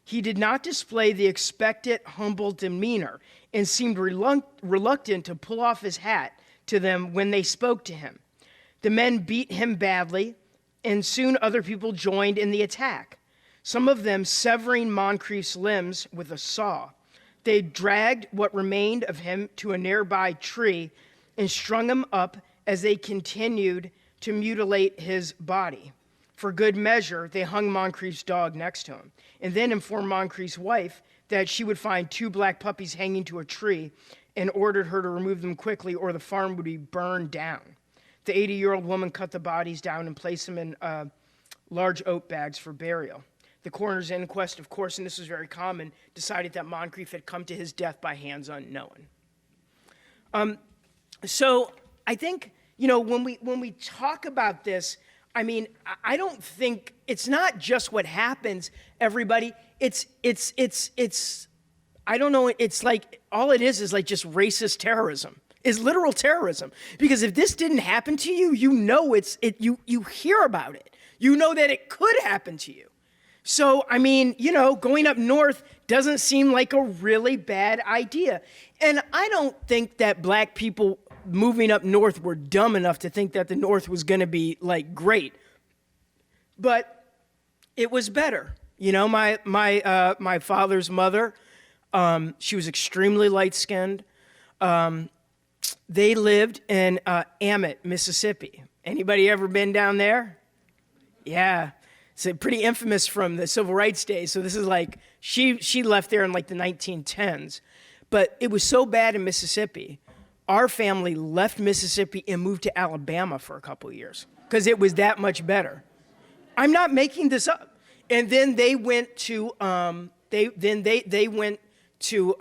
He did not display the expected humble demeanor and seemed reluctant to pull off his hat to them when they spoke to him. The men beat him badly, and soon other people joined in the attack, some of them severing Moncrief's limbs with a saw. They dragged what remained of him to a nearby tree and strung him up as they continued to mutilate his body. For good measure, they hung Moncrief's dog next to him, and then informed Moncrief's wife that she would find 2 black puppies hanging to a tree and ordered her to remove them quickly or the farm would be burned down. The 80-year-old woman cut the bodies down and placed them in large oat bags for burial. The coroner's inquest, of course, and this was very common, decided that Moncrief had come to his death by hands unknown. So I think, when we talk about this, I mean, I don't think it's not just what happens, everybody. It's I don't know, it's like, all it is like just racist terrorism, is literal terrorism. Because if this didn't happen to you, you hear about it. You know that it could happen to you. So, I mean, going up north doesn't seem like a really bad idea. And I don't think that black people moving up north were dumb enough to think that the north was going to be, like, great. But it was better. My father's mother, she was extremely light-skinned. They lived in Ammit, Mississippi. Anybody ever been down there? Yeah. It's pretty infamous from the civil rights days. So this is like, she left there in like the 1910s. But it was so bad in Mississippi, our family left Mississippi and moved to Alabama for a couple of years because it was that much better. I'm not making this up. And then they went to they went to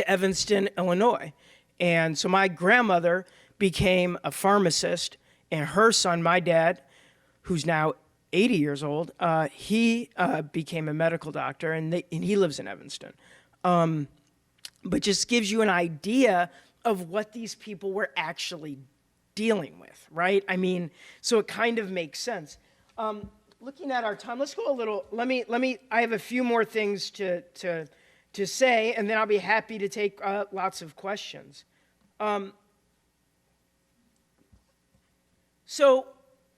Evanston, Illinois. And so my grandmother became a pharmacist, and her son, my dad, who's now 80 years old, he became a medical doctor, and he lives in Evanston. But just gives you an idea of what these people were actually dealing with, right? I mean, so it kind of makes sense. Looking at our time, let's go a little. I have a few more things to say, and then I'll be happy to take lots of questions. So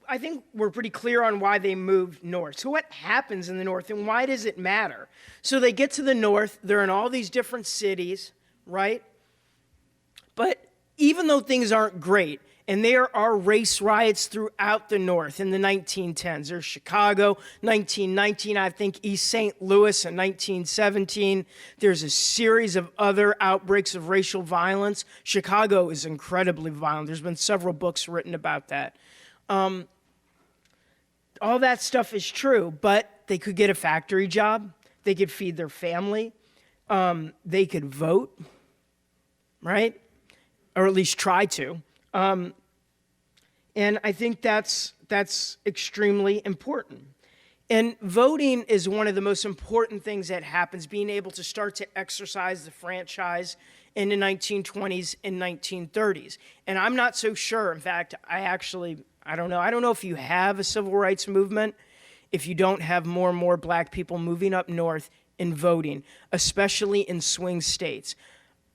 I think we're pretty clear on why they moved north. So what happens in the north, and why does it matter? So they get to the north, they're in all these different cities, right? But even though things aren't great, and there are race riots throughout the north in the 1910s. There's Chicago, 1919, I think East St. Louis in 1917. There's a series of other outbreaks of racial violence. Chicago is incredibly violent. There's been several books written about that. All that stuff is true, but they could get a factory job. They could feed their family. They could vote, right? Or at least try to. And I think that's extremely important. And voting is one of the most important things that happens, being able to start to exercise the franchise in the 1920s and 1930s. And I'm not so sure. In fact, I don't know. I don't know if you have a civil rights movement, if you don't have more and more black people moving up north and voting, especially in swing states.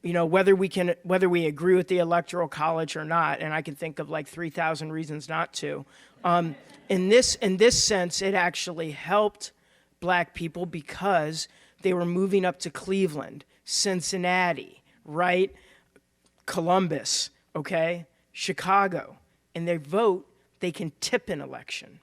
Whether we agree with the Electoral College or not, and I can think of like 3,000 reasons not to. In this sense, it actually helped black people because they were moving up to Cleveland, Cincinnati, right? Columbus, okay? Chicago. And they vote, they can tip an election.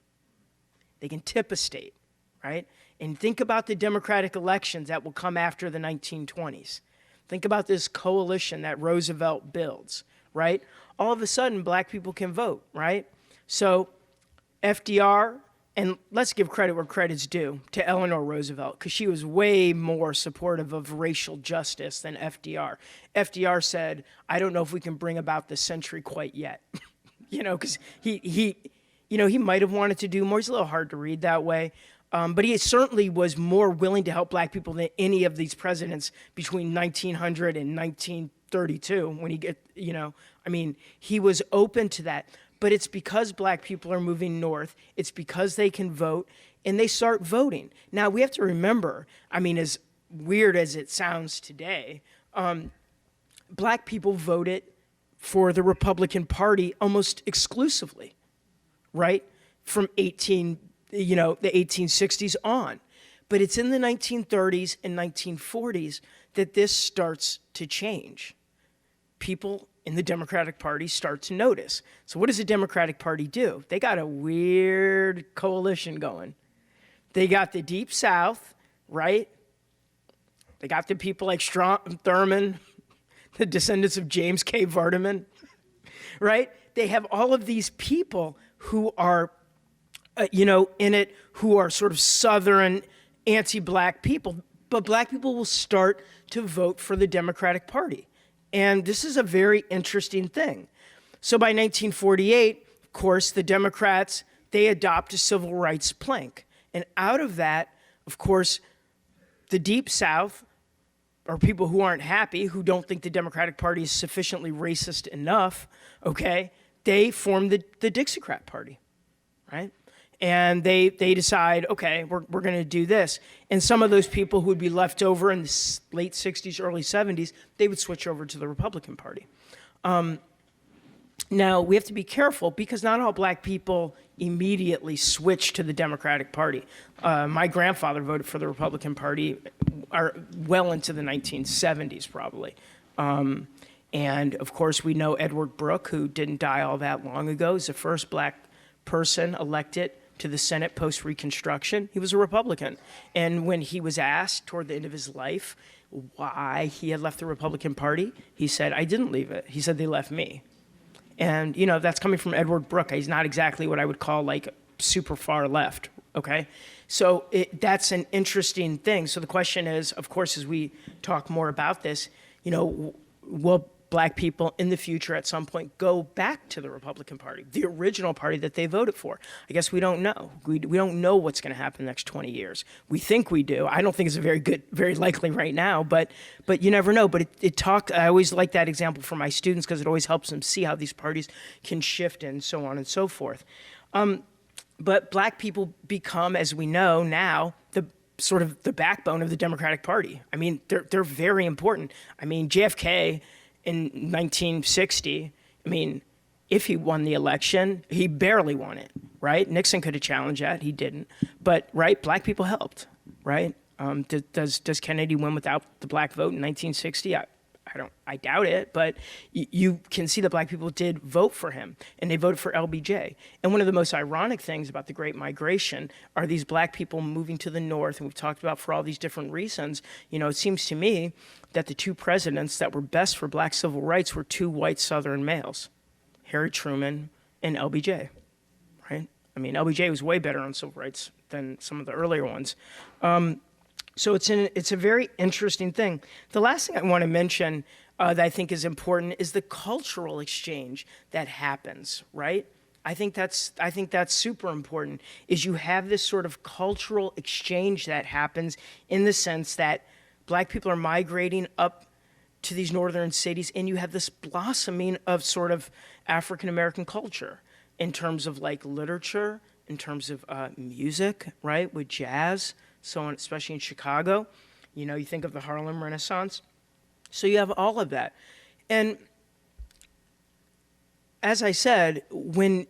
They can tip a state, right? And think about the Democratic elections that will come after the 1920s. Think about this coalition that Roosevelt builds, right? All of a sudden, black people can vote, right? So FDR, and let's give credit where credit's due to Eleanor Roosevelt, because she was way more supportive of racial justice than FDR. FDR said, I don't know if we can bring about the century quite yet, because he might have wanted to do more. He's a little hard to read that way. But he certainly was more willing to help black people than any of these presidents between 1900 and 1932 when I mean, he was open to that. But it's because black people are moving north. It's because they can vote, and they start voting. Now, we have to remember, I mean, as weird as it sounds today, black people voted for the Republican Party almost exclusively, right? From the 1860s on. But it's in the 1930s and 1940s that this starts to change. People in the Democratic Party start to notice. So what does the Democratic Party do? They got a weird coalition going. They got the Deep South, right? They got the people like Strom Thurmond, the descendants of James K. Vardaman, right? They have all of these people who are, in it, who are sort of Southern anti-black people. But black people will start to vote for the Democratic Party. And this is a very interesting thing. So by 1948, of course, the Democrats, they adopt a civil rights plank. And out of that, of course, the Deep South, or people who aren't happy, who don't think the Democratic Party is sufficiently racist enough, okay, they form the Dixiecrat Party, right? And they decide, okay, we're going to do this. And some of those people who would be left over in the late 60s, early 70s, they would switch over to the Republican Party. Now, we have to be careful because not all black people immediately switch to the Democratic Party. My grandfather voted for the Republican Party well into the 1970s, probably. And, of course, we know Edward Brooke, who didn't die all that long ago, is the first black person elected to the Senate post-Reconstruction. He was a Republican. And when he was asked toward the end of his life why he had left the Republican Party, he said, I didn't leave it. He said, they left me. And, that's coming from Edward Brooke. He's not exactly what I would call like super far left, okay? So that's an interesting thing. So the question is, of course, as we talk more about this, will black people in the future at some point go back to the Republican Party, the original party that they voted for? I guess we don't know. We don't know what's going to happen in the next 20 years. We think we do. I don't think it's very likely right now, but you never know. But I always like that example for my students because it always helps them see how these parties can shift and so on and so forth. But black people become, as we know now, the sort of the backbone of the Democratic Party. I mean, they're very important. I mean, JFK in 1960, I mean, if he won the election, he barely won it, right? Nixon could have challenged that, he didn't. But, right, black people helped, right? Does Kennedy win without the black vote in 1960? I doubt it, but you can see that black people did vote for him, and they voted for LBJ. And one of the most ironic things about the Great Migration are these black people moving to the north, and we've talked about for all these different reasons. It seems to me that the two presidents that were best for black civil rights were two white Southern males, Harry Truman and LBJ, right? I mean, LBJ was way better on civil rights than some of the earlier ones. So it's a very interesting thing. The last thing I want to mention that I think is important is the cultural exchange that happens, right? I think that's super important, is you have this sort of cultural exchange that happens in the sense that black people are migrating up to these northern cities, and you have this blossoming of sort of African-American culture in terms of like literature, in terms of music, right, with jazz, so on, especially in Chicago. You think of the Harlem Renaissance. So you have all of that. And as I said, when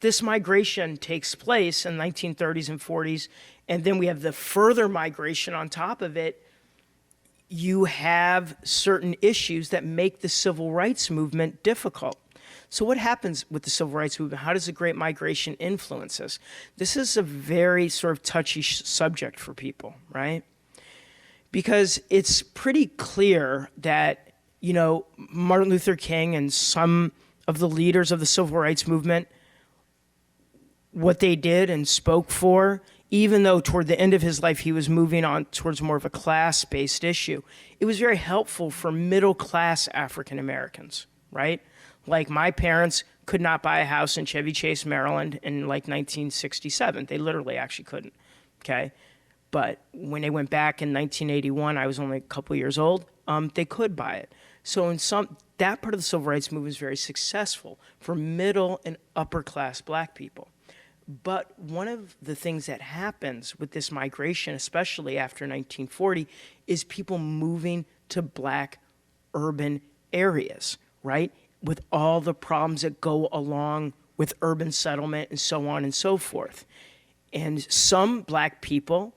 this migration takes place in the 1930s and 40s, and then we have the further migration on top of it, you have certain issues that make the civil rights movement difficult. So what happens with the civil rights movement? How does the Great Migration influence us? This is a very sort of touchy subject for people, right? Because it's pretty clear that, Martin Luther King and some of the leaders of the civil rights movement, what they did and spoke for, even though toward the end of his life he was moving on towards more of a class-based issue, it was very helpful for middle-class African Americans, right? Like my parents could not buy a house in Chevy Chase, Maryland in like 1967. They literally actually couldn't, okay? But when they went back in 1981, I was only a couple years old, they could buy it. So that part of the civil rights movement was very successful for middle and upper class black people. But one of the things that happens with this migration, especially after 1940, is people moving to black urban areas, right? With all the problems that go along with urban settlement and so on and so forth. And some black people,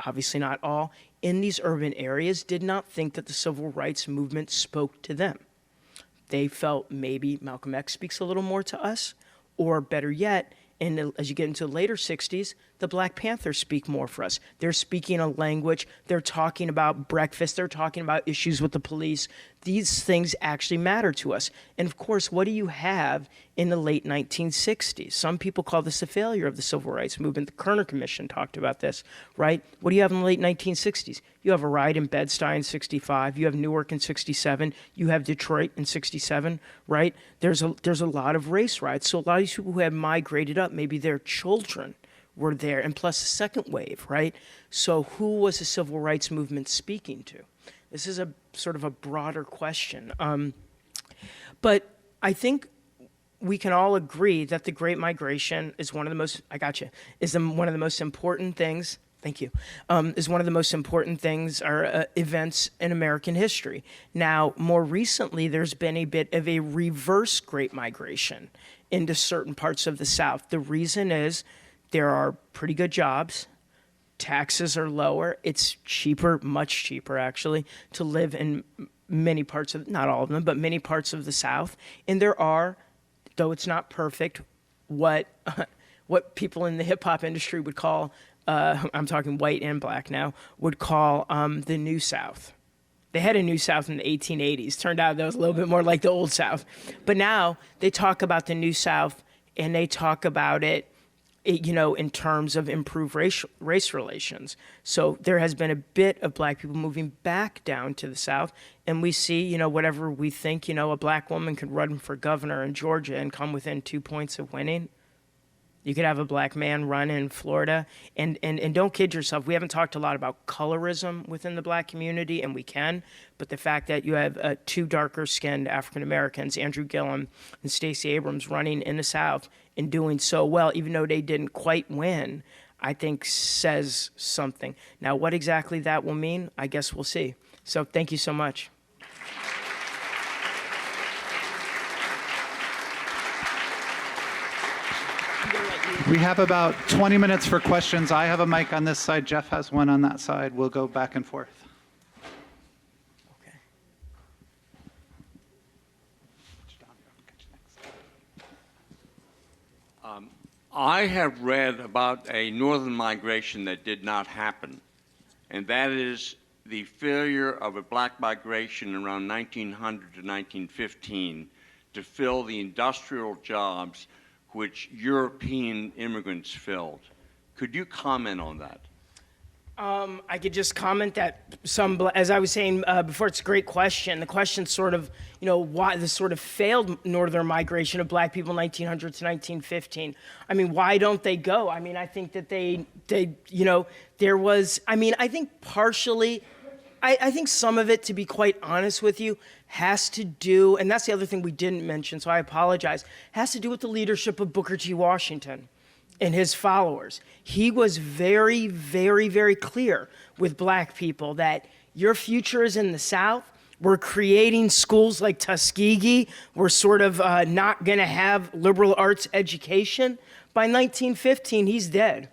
obviously not all, in these urban areas did not think that the civil rights movement spoke to them. They felt maybe Malcolm X speaks a little more to us, or better yet, and as you get into the later 60s, the Black Panthers speak more for us. They're speaking a language, they're talking about breakfast, they're talking about issues with the police. These things actually matter to us. And of course, what do you have in the late 1960s? Some people call this a failure of the civil rights movement. The Kerner Commission talked about this, right? What do you have in the late 1960s? You have a riot in Bed-Stuy in 65, you have Newark in 67, you have Detroit in 67, right? There's a lot of race riots. So a lot of these people who have migrated up, maybe their children were there, and plus the second wave, right? So who was the civil rights movement speaking to? This is a sort of a broader question. But I think we can all agree that the Great Migration is one of the most, one of the most important things, thank you, is one of the most important things or events in American history. Now, more recently, there's been a bit of a reverse Great Migration into certain parts of the South. The reason is there are pretty good jobs, taxes are lower, it's cheaper, much cheaper actually, to live in many parts of, not all of them, but many parts of the South. And there are, though it's not perfect, what people in the hip hop industry would call, I'm talking white and black now, would call the New South. They had a New South in the 1880s. Turned out that was a little bit more like the Old South. But now they talk about the New South, and they talk about it, you know, in terms of improved race relations. So there has been a bit of black people moving back down to the South, and we see, you know, whatever we think, you know, a black woman could run for governor in Georgia and come within 2 points of winning. You could have a black man run in Florida, and don't kid yourself. We haven't talked a lot about colorism within the black community, and we can, but the fact that you have two darker-skinned African Americans, Andrew Gillum and Stacey Abrams, running in the South and doing so well, even though they didn't quite win, I think says something. Now, what exactly that will mean, I guess we'll see. So thank you so much. We have about 20 minutes for questions. I have a mic on this side. Jeff has one on that side. We'll go back and forth. Okay. I have read about a northern migration that did not happen, and that is the failure of a black migration around 1900 to 1915 to fill the industrial jobs which European immigrants filled. Could you comment on that? I could just comment that as I was saying before, it's a great question. The question sort of, you know, why the sort of failed northern migration of black people in 1900 to 1915. I mean, why don't they go? I mean, I think that they you know, there was, I mean, I think partially, I think some of it, to be quite honest with you, has to do, and that's the other thing we didn't mention, so I apologize, has to do with the leadership of Booker T. Washington and his followers. He was very, very, very clear with black people that your future is in the South. We're creating schools like Tuskegee. We're sort of not going to have liberal arts education. By 1915, he's dead,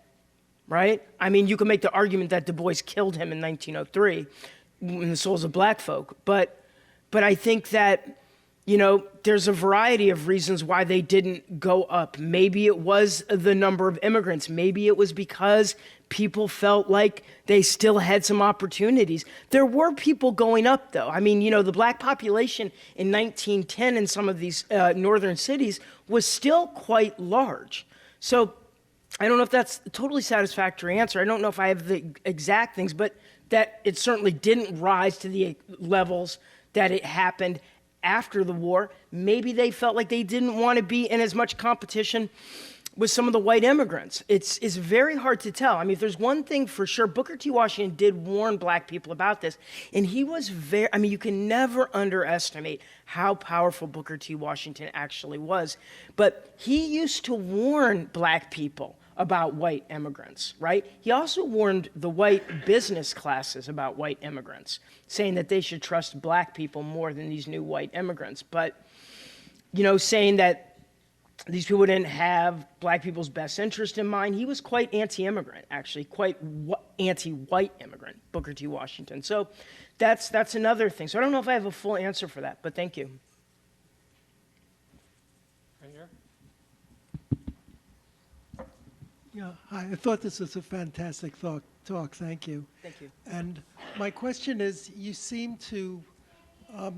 right? I mean, you can make the argument that Du Bois killed him in 1903 in the souls of black folk, but I think that, you know, there's a variety of reasons why they didn't go up. Maybe it was the number of immigrants. Maybe it was because people felt like they still had some opportunities. There were people going up, though. I mean, you know, the black population in 1910 in some of these northern cities was still quite large. So I don't know if that's a totally satisfactory answer. I don't know if I have the exact things, but that it certainly didn't rise to the levels that it happened after the war. Maybe they felt like they didn't want to be in as much competition with some of the white immigrants. It's very hard to tell. I mean, if there's one thing for sure, Booker T. Washington did warn black people about this, and he was I mean, you can never underestimate how powerful Booker T. Washington actually was. But he used to warn black people about white immigrants, right? He also warned the white business classes about white immigrants, saying that they should trust black people more than these new white immigrants. But, you know, saying that these people didn't have black people's best interest in mind. He was quite anti-immigrant, actually, quite anti-white immigrant, Booker T. Washington. So that's another thing. So I don't know if I have a full answer for that, but thank you. Right here. Yeah, hi. I thought this was a fantastic talk. Thank you. Thank you. And my question is, you seem to have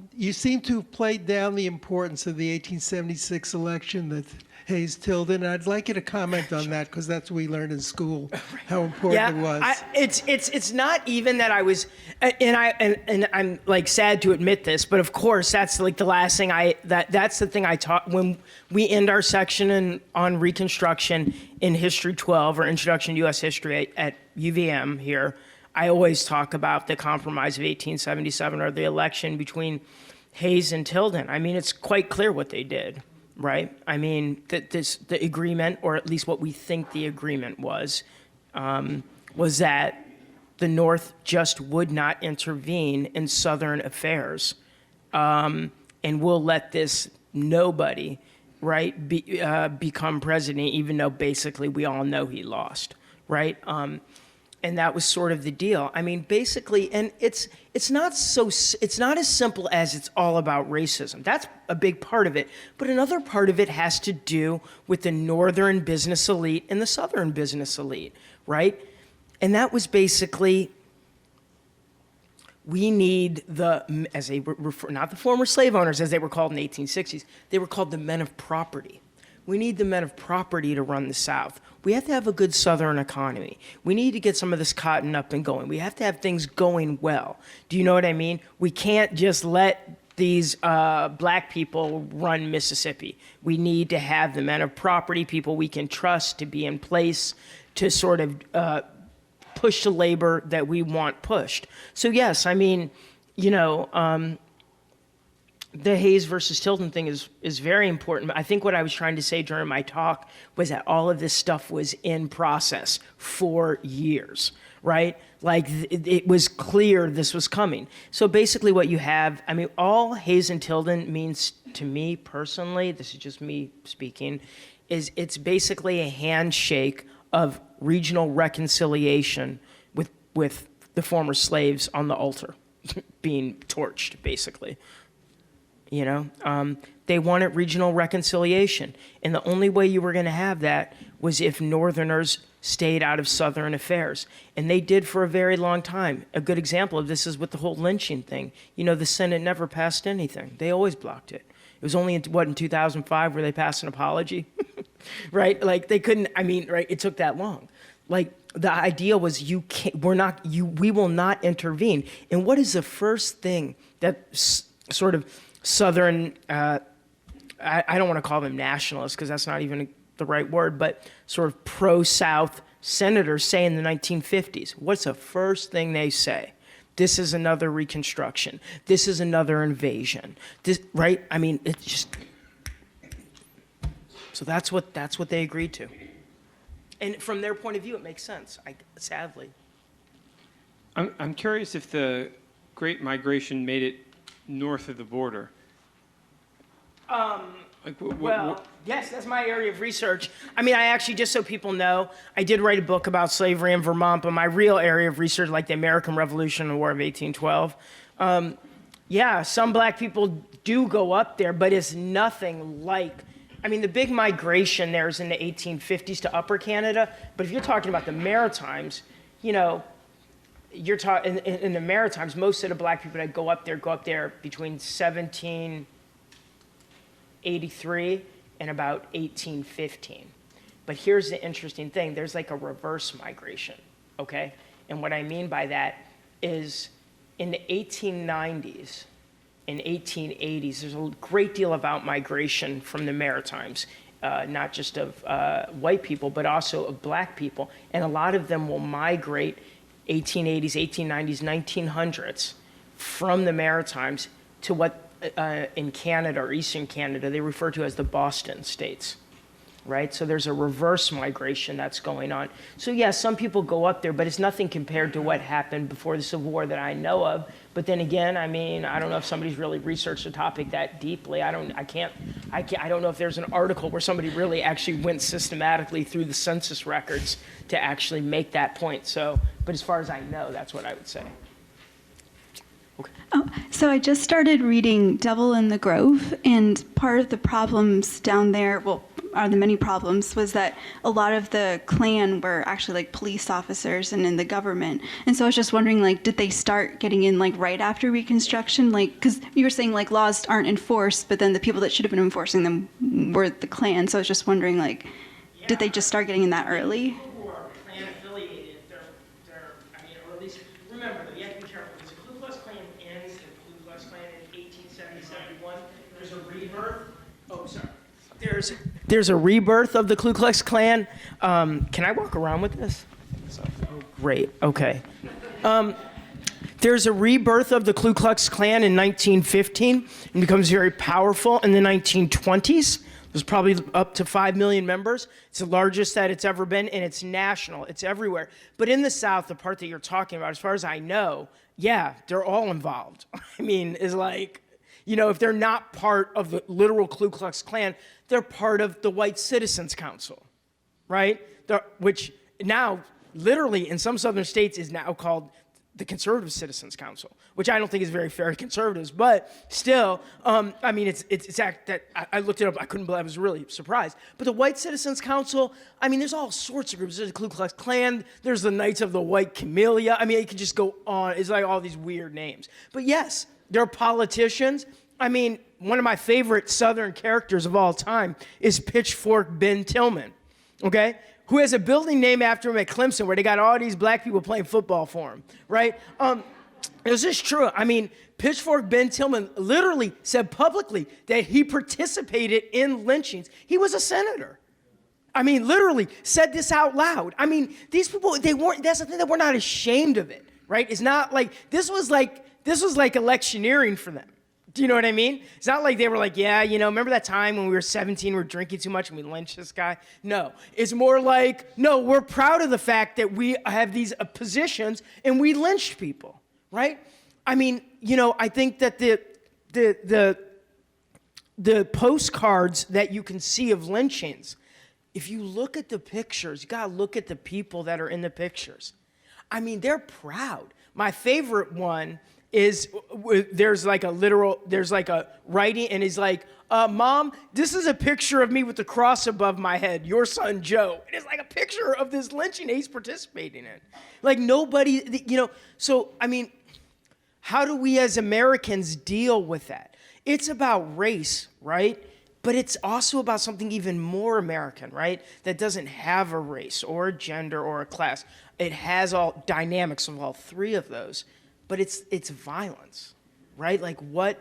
played down the importance of the 1876 election that Hayes Tilden. I'd like you to comment on that because that's what we learned in school, how important it was. It's not even that I was, and I'm like sad to admit this, but of course that's like the last thing that's the thing I taught when we end our section on Reconstruction in History 12 or Introduction to U.S. History at UVM here. I always talk about the Compromise of 1877 or the election between Hayes and Tilden. I mean, it's quite clear what they did, right? I mean, the agreement, or at least what we think the agreement was that the North just would not intervene in Southern affairs, and we'll let this nobody, right, become president, even though basically we all know he lost, right? And that was sort of the deal. I mean, basically, and it's not as simple as it's all about racism. That's a big part of it. But another part of it has to do with the northern business elite and the southern business elite, right? And that was basically, we need as they refer, not the former slave owners as they were called in the 1860s, they were called the men of property. We need the men of property to run the South. We have to have a good Southern economy. We need to get some of this cotton up and going. We have to have things going well. Do you know what I mean? We can't just let these black people run Mississippi. We need to have the men of property, people we can trust to be in place to sort of push the labor that we want pushed. So yes, I mean, you know, the Hayes versus Tilden thing is very important. I think what I was trying to say during my talk was that all of this stuff was in process for years, right? Like it was clear this was coming. So basically what you have, I mean, all Hayes and Tilden means to me personally, this is just me speaking, is it's basically a handshake of regional reconciliation with the former slaves on the altar being torched, basically. You know, they wanted regional reconciliation. And the only way you were going to have that was if Northerners stayed out of Southern affairs. And they did for a very long time. A good example of this is with the whole lynching thing. You know, the Senate never passed anything. They always blocked it. It was only in 2005 where they passed an apology, right? Like they couldn't, I mean, right, it took that long. Like the idea was we will not intervene. And what is the first thing that sort of Southern, I don't want to call them nationalists because that's not even the right word, but sort of pro-South senators say in the 1950s? What's the first thing they say? This is another Reconstruction. This is another invasion. This, right? I mean, it's just. So that's what they agreed to. And from their point of view, it makes sense, sadly. I'm curious if the Great Migration made it north of the border. Yes, that's my area of research. I mean, I actually, just so people know, I did write a book about slavery in Vermont, but my real area of research, like the American Revolution and the War of 1812, yeah, some black people do go up there, but it's nothing like, I mean, the big migration there is in the 1850s to Upper Canada, but if you're talking about the Maritimes, you know, you're talking in the Maritimes, most of the black people that go up there between 1783 and about 1815. But here's the interesting thing. There's like a reverse migration, okay? And what I mean by that is in the 1890s and 1880s, there's a great deal of out-migration from the Maritimes not just of white people, but also of black people. And a lot of them will migrate 1880s, 1890s, 1900s from the Maritimes to what in Canada or Eastern Canada they refer to as the Boston states, right? So there's a reverse migration that's going on. So yeah, some people go up there, but it's nothing compared to what happened before the Civil War that I know of. But then again, I mean, I don't know if somebody's really researched the topic that deeply. I don't know if there's an article where somebody really actually went systematically through the census records to actually make that point. So, but as far as I know, that's what I would say. Oh, so I just started reading Devil in the Grove, and part of the problems down there, well, are the many problems, was that a lot of the Klan were actually like police officers and in the government. And so I was just wondering, like, did they start getting in like right after Reconstruction? Like, because you were saying like laws aren't enforced, but then the people that should have been enforcing them were the Klan. So I was just wondering, like, did they just start getting in that early? People who are Klan affiliated, I mean, or at least, remember, you have to be careful, because the Ku Klux Klan ends, the Ku Klux Klan in 1870-71. There's a rebirth. Oh, sorry. There's a rebirth of the Ku Klux Klan. Can I walk around with this? Oh, great. Okay. There's a rebirth of the Ku Klux Klan in 1915 and becomes very powerful in the 1920s. There's probably up to 5 million members. It's the largest that it's ever been, and it's national. It's everywhere. But in the South, the part that you're talking about, as far as I know, yeah, they're all involved. I mean, is like, you know, if they're not part of the literal Ku Klux Klan, they're part of the White Citizens Council, right? Which now, literally, in some southern states is now called the Conservative Citizens Council, which I don't think is very fair to conservatives, but still, I mean, I looked it up, I couldn't believe, I was really surprised. But the White Citizens Council, I mean, there's all sorts of groups. There's the Ku Klux Klan, there's the Knights of the White Camellia. I mean, it could just go on. It's like all these weird names. But yes, they're politicians. I mean, one of my favorite Southern characters of all time is Pitchfork Ben Tillman, okay? Who has a building named after him at Clemson where they got all these black people playing football for him, right? This is true. I mean, Pitchfork Ben Tillman literally said publicly that he participated in lynchings. He was a senator. I mean, literally said this out loud. I mean, these people, that's the thing, that we're not ashamed of it, right? It's not like, this was like electioneering for them. Do you know what I mean? It's not like they were like, yeah, you know, remember that time when we were 17, we were drinking too much and we lynched this guy? No, it's more like, no, we're proud of the fact that we have these positions and we lynched people, right? I mean, you know, I think that the postcards that you can see of lynchings, if you look at the pictures, you gotta look at the people that are in the pictures. I mean, they're proud. My favorite one is there's like a writing, and he's like, Mom, this is a picture of me with the cross above my head, your son Joe. And it's like a picture of this lynching he's participating in. Like nobody, you know, so I mean, how do we as Americans deal with that? It's about race, right? But it's also about something even more American, right? That doesn't have a race or a gender or a class. It has all dynamics of all three of those. But it's violence, right? Like, what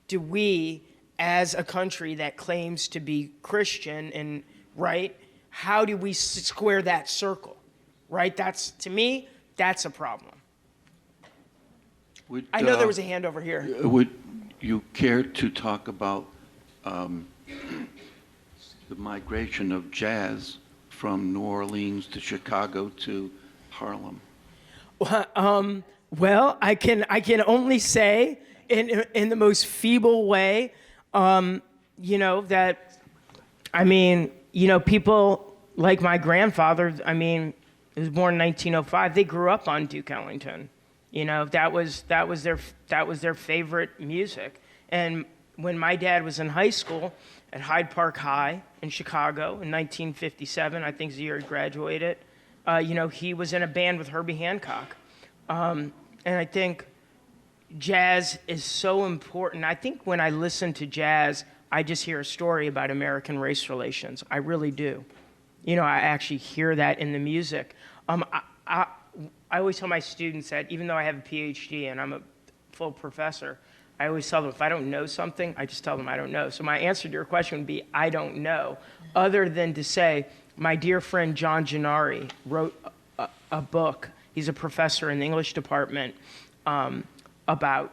do we, as a country that claims to be Christian and right, how do we square that circle, right? To me, that's a problem. I know there was a hand over here. Would you care to talk about the migration of jazz from New Orleans to Chicago to Harlem? Well, I can only say in the most feeble way, you know, that, I mean, you know, people like my grandfather, I mean, he was born in 1905. They grew up on Duke Ellington. You know, that was their favorite music. And when my dad was in high school at Hyde Park High in Chicago in 1957, I think is the year he graduated, you know, he was in a band with Herbie Hancock. And I think jazz is so important. I think when I listen to jazz, I just hear a story about American race relations. I really do. You know, I actually hear that in the music. I always tell my students that even though I have a PhD and I'm a full professor, I always tell them if I don't know something, I just tell them I don't know. So my answer to your question would be I don't know, other than to say my dear friend John Gennari wrote a book. He's a professor in the English department about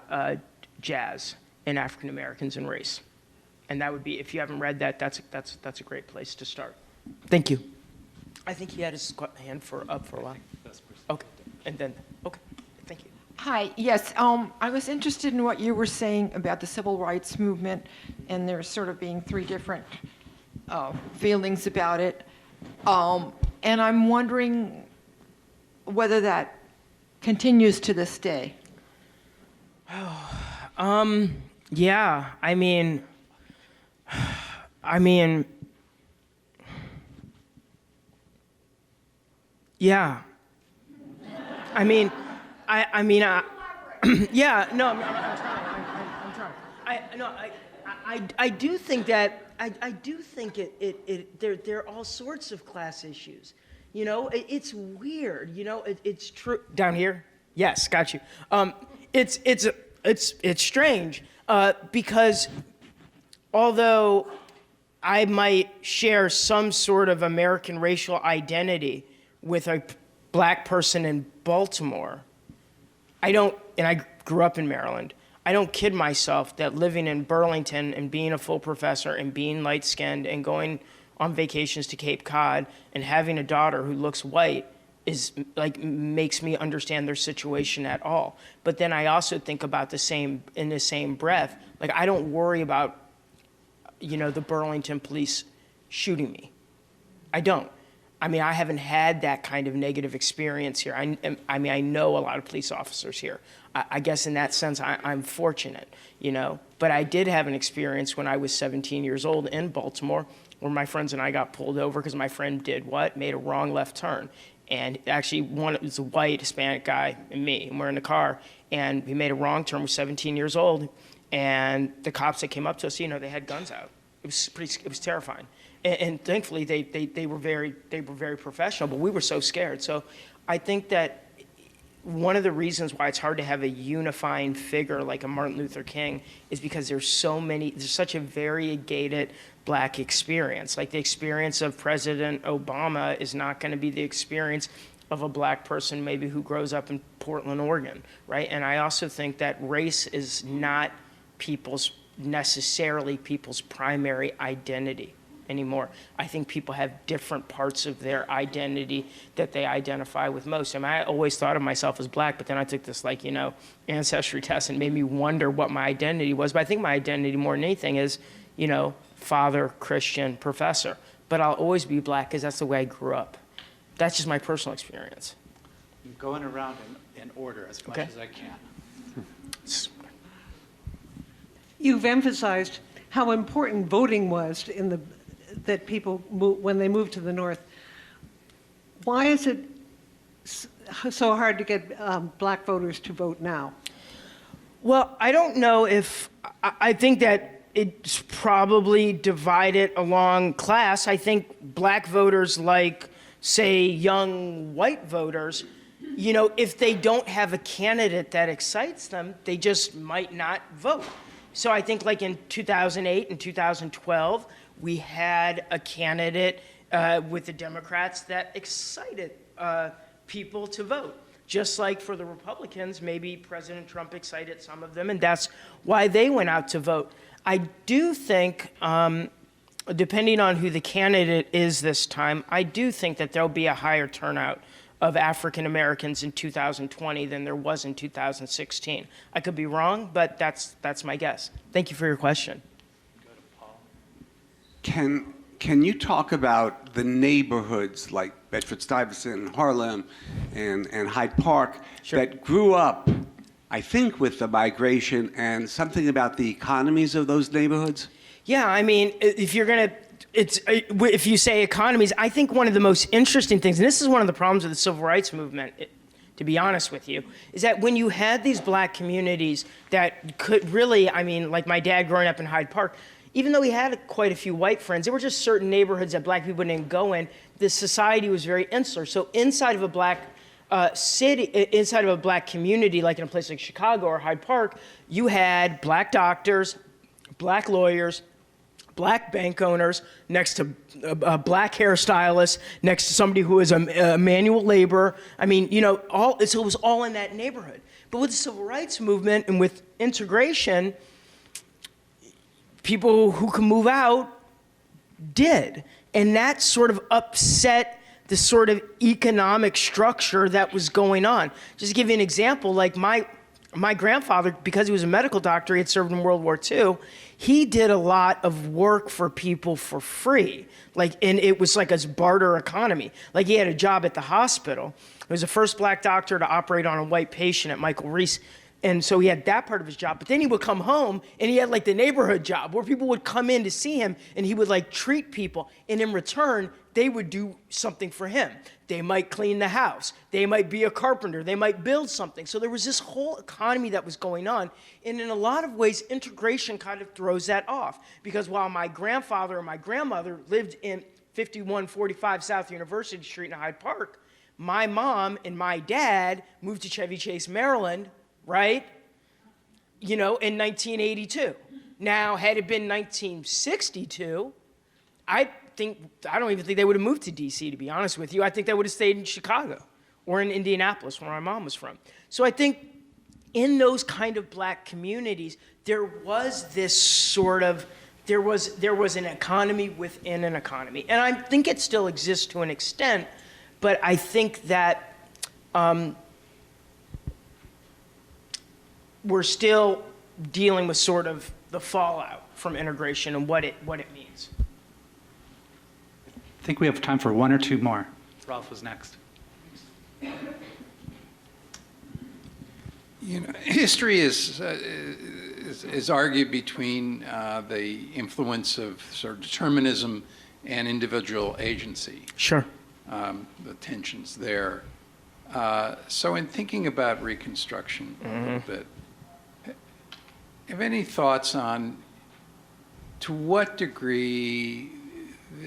jazz and African Americans and race. And that would be, if you haven't read that, that's a great place to start. Thank you. I think he had his hand up for a while. Okay, and then, okay, thank you. Hi, yes, I was interested in what you were saying about the civil rights movement, and there's sort of being three different feelings about it. And I'm wondering whether that continues to this day. Yeah, I mean, yeah. Yeah, no, I'm trying. I do think that, I do think there are all sorts of class issues. You know, it's weird, you know, it's true. Down here? Yes, got you. It's strange, because although I might share some sort of American racial identity with a black person in Baltimore, I grew up in Maryland. I don't kid myself that living in Burlington and being a full professor and being light-skinned and going on vacations to Cape Cod and having a daughter who looks white is like makes me understand their situation at all. But then I also think about in the same breath, like I don't worry about, you know, the Burlington police shooting me. I don't. I mean, I haven't had that kind of negative experience here. I know a lot of police officers here. I guess in that sense, I'm fortunate, you know. But I did have an experience when I was 17 years old in Baltimore where my friends and I got pulled over because my friend did what? Made a wrong left turn. And actually, it was a white Hispanic guy and me, and we're in the car, and we made a wrong turn. We're 17 years old, and the cops that came up to us, you know, they had guns out. It was terrifying. And thankfully, they were very professional, but we were so scared. So I think that one of the reasons why it's hard to have a unifying figure like a Martin Luther King is because there's such a variegated black experience. Like the experience of President Obama is not going to be the experience of a black person maybe who grows up in Portland, Oregon, right? And I also think that race is not necessarily people's primary identity anymore. I think people have different parts of their identity that they identify with most. I mean, I always thought of myself as black, but then I took this like, you know, ancestry test and made me wonder what my identity was. But I think my identity more than anything is, you know, father, Christian, professor. But I'll always be black because that's the way I grew up. That's just my personal experience. I'm going around in order as much as I can. You've emphasized how important voting was that people when they moved to the north. Why is it so hard to get black voters to vote now? Well, I don't know if I think that it's probably divided along class. I think black voters, like say young white voters, you know, if they don't have a candidate that excites them, they just might not vote. So I think like in 2008 and 2012, we had a candidate with the Democrats that excited people to vote. Just like for the Republicans, maybe President Trump excited some of them, and that's why they went out to vote. I do think, depending on who the candidate is this time, I do think that there'll be a higher turnout of African Americans in 2020 than there was in 2016. I could be wrong, but that's my guess. Thank you for your question. Can you talk about the neighborhoods like Bedford-Stuyvesant, Harlem, and Hyde Park that grew up, I think, with the migration, and something about the economies of those neighborhoods? Yeah, I mean, if you say economies, I think one of the most interesting things, and this is one of the problems of the civil rights movement, to be honest with you, is that when you had these black communities that could really, I mean, like my dad growing up in Hyde Park, even though he had quite a few white friends, there were just certain neighborhoods that black people didn't go in. The society was very insular. So inside of a black inside of a black community, like in a place like Chicago or Hyde Park, you had black doctors, black lawyers, black bank owners, next to a black hairstylist, next to somebody who is a manual laborer. I mean, you know, so it was all in that neighborhood. But with the civil rights movement and with integration, people who can move out did. And that sort of upset the sort of economic structure that was going on. Just to give you an example, like my grandfather, because he was a medical doctor, he had served in World War II, he did a lot of work for people for free. And it was like a barter economy. Like he had a job at the hospital. He was the first black doctor to operate on a white patient at Michael Reese. And so he had that part of his job. But then he would come home and he had like the neighborhood job where people would come in to see him and he would like treat people. And in return, they would do something for him. They might clean the house. They might be a carpenter. They might build something. So there was this whole economy that was going on. And in a lot of ways, integration kind of throws that off. Because while my grandfather and my grandmother lived in 5145 South University Street in Hyde Park, my mom and my dad moved to Chevy Chase, Maryland, right? You know, in 1982. Now, had it been 1962, I don't even think they would have moved to DC, to be honest with you. I think they would have stayed in Chicago or in Indianapolis, where my mom was from. So I think in those kind of black communities, there was this sort of, there was an economy within an economy. And I think it still exists to an extent, but I think that we're still dealing with sort of the fallout from integration and what it means. I think we have time for one or two more. Ralph was next. You know, history is argued between the influence of sort of determinism and individual agency. Sure. The tensions there. So in thinking about Reconstruction a little bit, have any thoughts on to what degree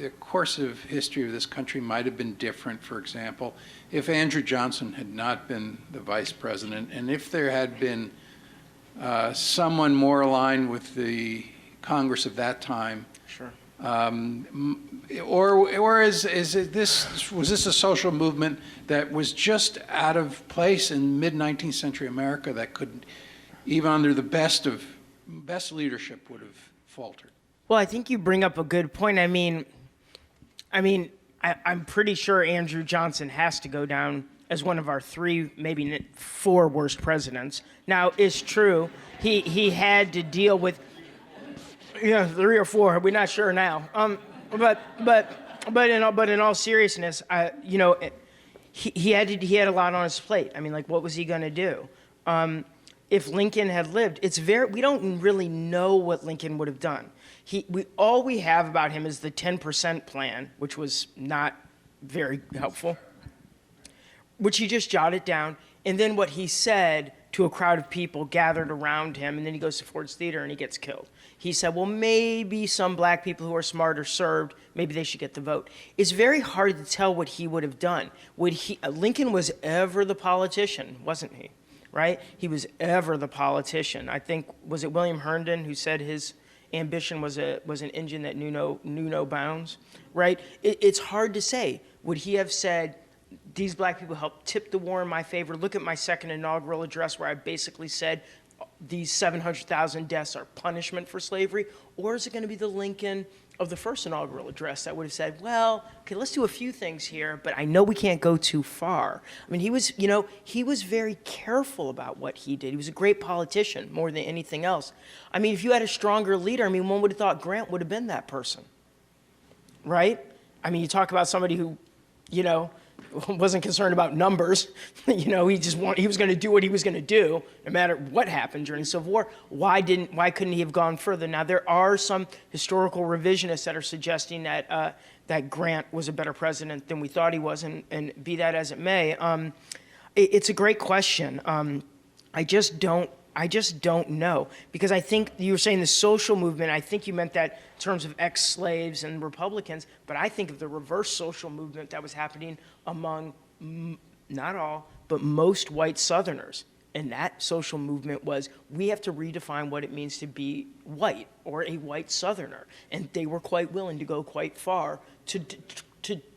the course of history of this country might have been different, for example, if Andrew Johnson had not been the vice president, and if there had been someone more aligned with the Congress of that time? Sure. Or was this a social movement that was just out of place in mid-19th century America that could, even under the best leadership, would have faltered? Well, I think you bring up a good point. I'm pretty sure Andrew Johnson has to go down as one of our 3, maybe 4 worst presidents. Now, it's true, he had to deal with 3 or 4. We're not sure now. But in all seriousness, he had a lot on his plate. I mean, like, what was he going to do? If Lincoln had lived, we don't really know what Lincoln would have done. All we have about him is the 10% plan, which was not very helpful, which he just jotted down, and then what he said to a crowd of people gathered around him, and then he goes to Ford's Theater and he gets killed. He said, well, maybe some black people who are smarter served, maybe they should get the vote. It's very hard to tell what he would have done. Lincoln was ever the politician, wasn't he? Right? He was ever the politician. I think, was it William Herndon who said his ambition was an engine that knew no bounds, right? It's hard to say. Would he have said, these black people helped tip the war in my favor? Look at my second inaugural address where I basically said these 700,000 deaths are punishment for slavery? Or is it going to be the Lincoln of the first inaugural address that would have said, well, okay, let's do a few things here, but I know we can't go too far. I mean, he was very careful about what he did. He was a great politician more than anything else. I mean, if you had a stronger leader, one would have thought Grant would have been that person, right? I mean, you talk about somebody who, wasn't concerned about numbers. He was going to do what he was going to do, no matter what happened during the Civil War. Why couldn't he have gone further? Now, there are some historical revisionists that are suggesting that that Grant was a better president than we thought he was, and be that as it may, it's a great question. I just don't know, because I think you were saying the social movement. I think you meant that in terms of ex-slaves and Republicans, but I think of the reverse social movement that was happening among not all, but most white Southerners. And that social movement was, we have to redefine what it means to be white or a white Southerner. And they were quite willing to go quite far to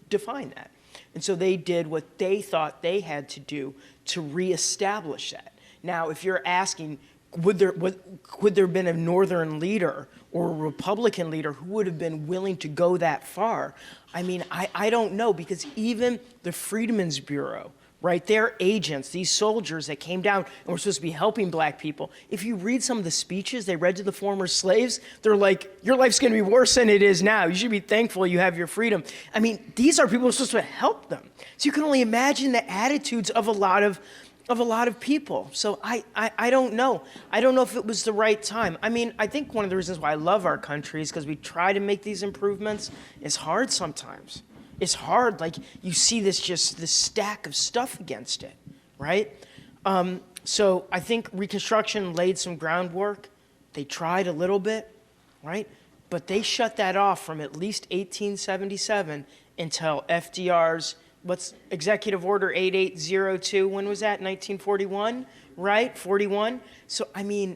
define that. And so they did what they thought they had to do to reestablish that. Now, if you're asking, could there have been a Northern leader or a Republican leader who would have been willing to go that far? I mean, I don't know, because even the Freedmen's Bureau, right, their agents, these soldiers that came down and were supposed to be helping black people, if you read some of the speeches they read to the former slaves, they're like, your life's going to be worse than it is now. You should be thankful you have your freedom. I mean, these are people who are supposed to help them. So you can only imagine the attitudes of a lot of people. So I don't know. I don't know if it was the right time. I mean, I think one of the reasons why I love our country is because we try to make these improvements. It's hard sometimes. It's hard. Like, you see this stack of stuff against it, right? So I think Reconstruction laid some groundwork. They tried a little bit, right? But they shut that off from at least 1877 until FDR's Executive Order 8802, when was that? 1941, right? 41. So, I mean,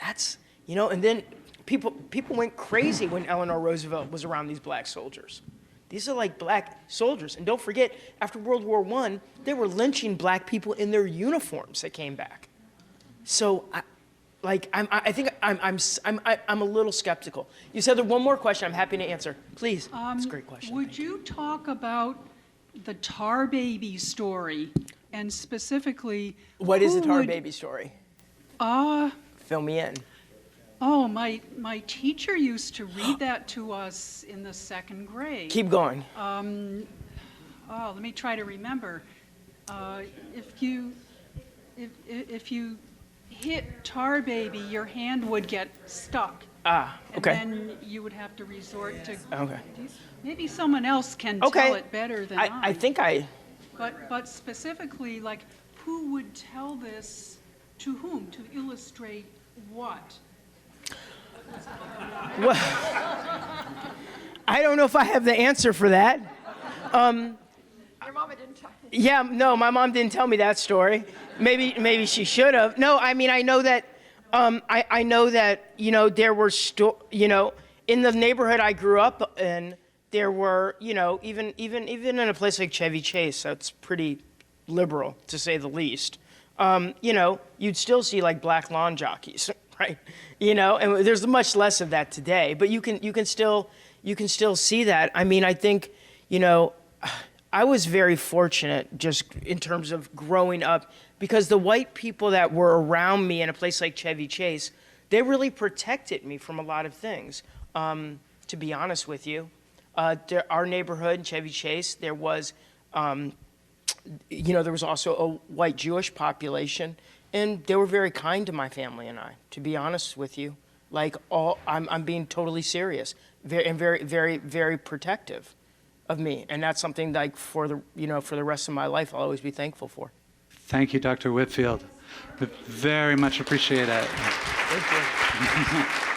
that's, and then people went crazy when Eleanor Roosevelt was around these black soldiers. These are like black soldiers. And don't forget, after World War I, they were lynching black people in their uniforms that came back. So, I think I'm a little skeptical. You said there one more question. I'm happy to answer. Please. It's a great question. Would you talk about the Tar Baby story, and specifically, what is the Tar Baby story? Fill me in. Oh, my teacher used to read that to us in the second grade. Keep going. Let me try to remember. If you hit Tar Baby, your hand would get stuck. Okay. And then you would have to resort to. Okay. Maybe someone else can tell it better than I. I think I. But specifically, like, who would tell this to whom to illustrate what? Well, I don't know if I have the answer for that. Your mama didn't tell you. Yeah, no, my mom didn't tell me that story. Maybe she should have. No, I mean, I know that. I know that there were in the neighborhood I grew up in, there were even in a place like Chevy Chase, that's pretty liberal to say the least. You'd still see like black lawn jockeys, right? And there's much less of that today, but you can still see that. I mean, I think I was very fortunate just in terms of growing up, because the white people that were around me in a place like Chevy Chase, they really protected me from a lot of things. To be honest with you, our neighborhood in Chevy Chase, there was, there was also a white Jewish population, and they were very kind to my family and I. To be honest with you, I'm being totally serious, very, very, very protective of me, and that's something like for the rest of my life I'll always be thankful for. Thank you, Dr. Whitfield. Very much appreciate it. Thank you.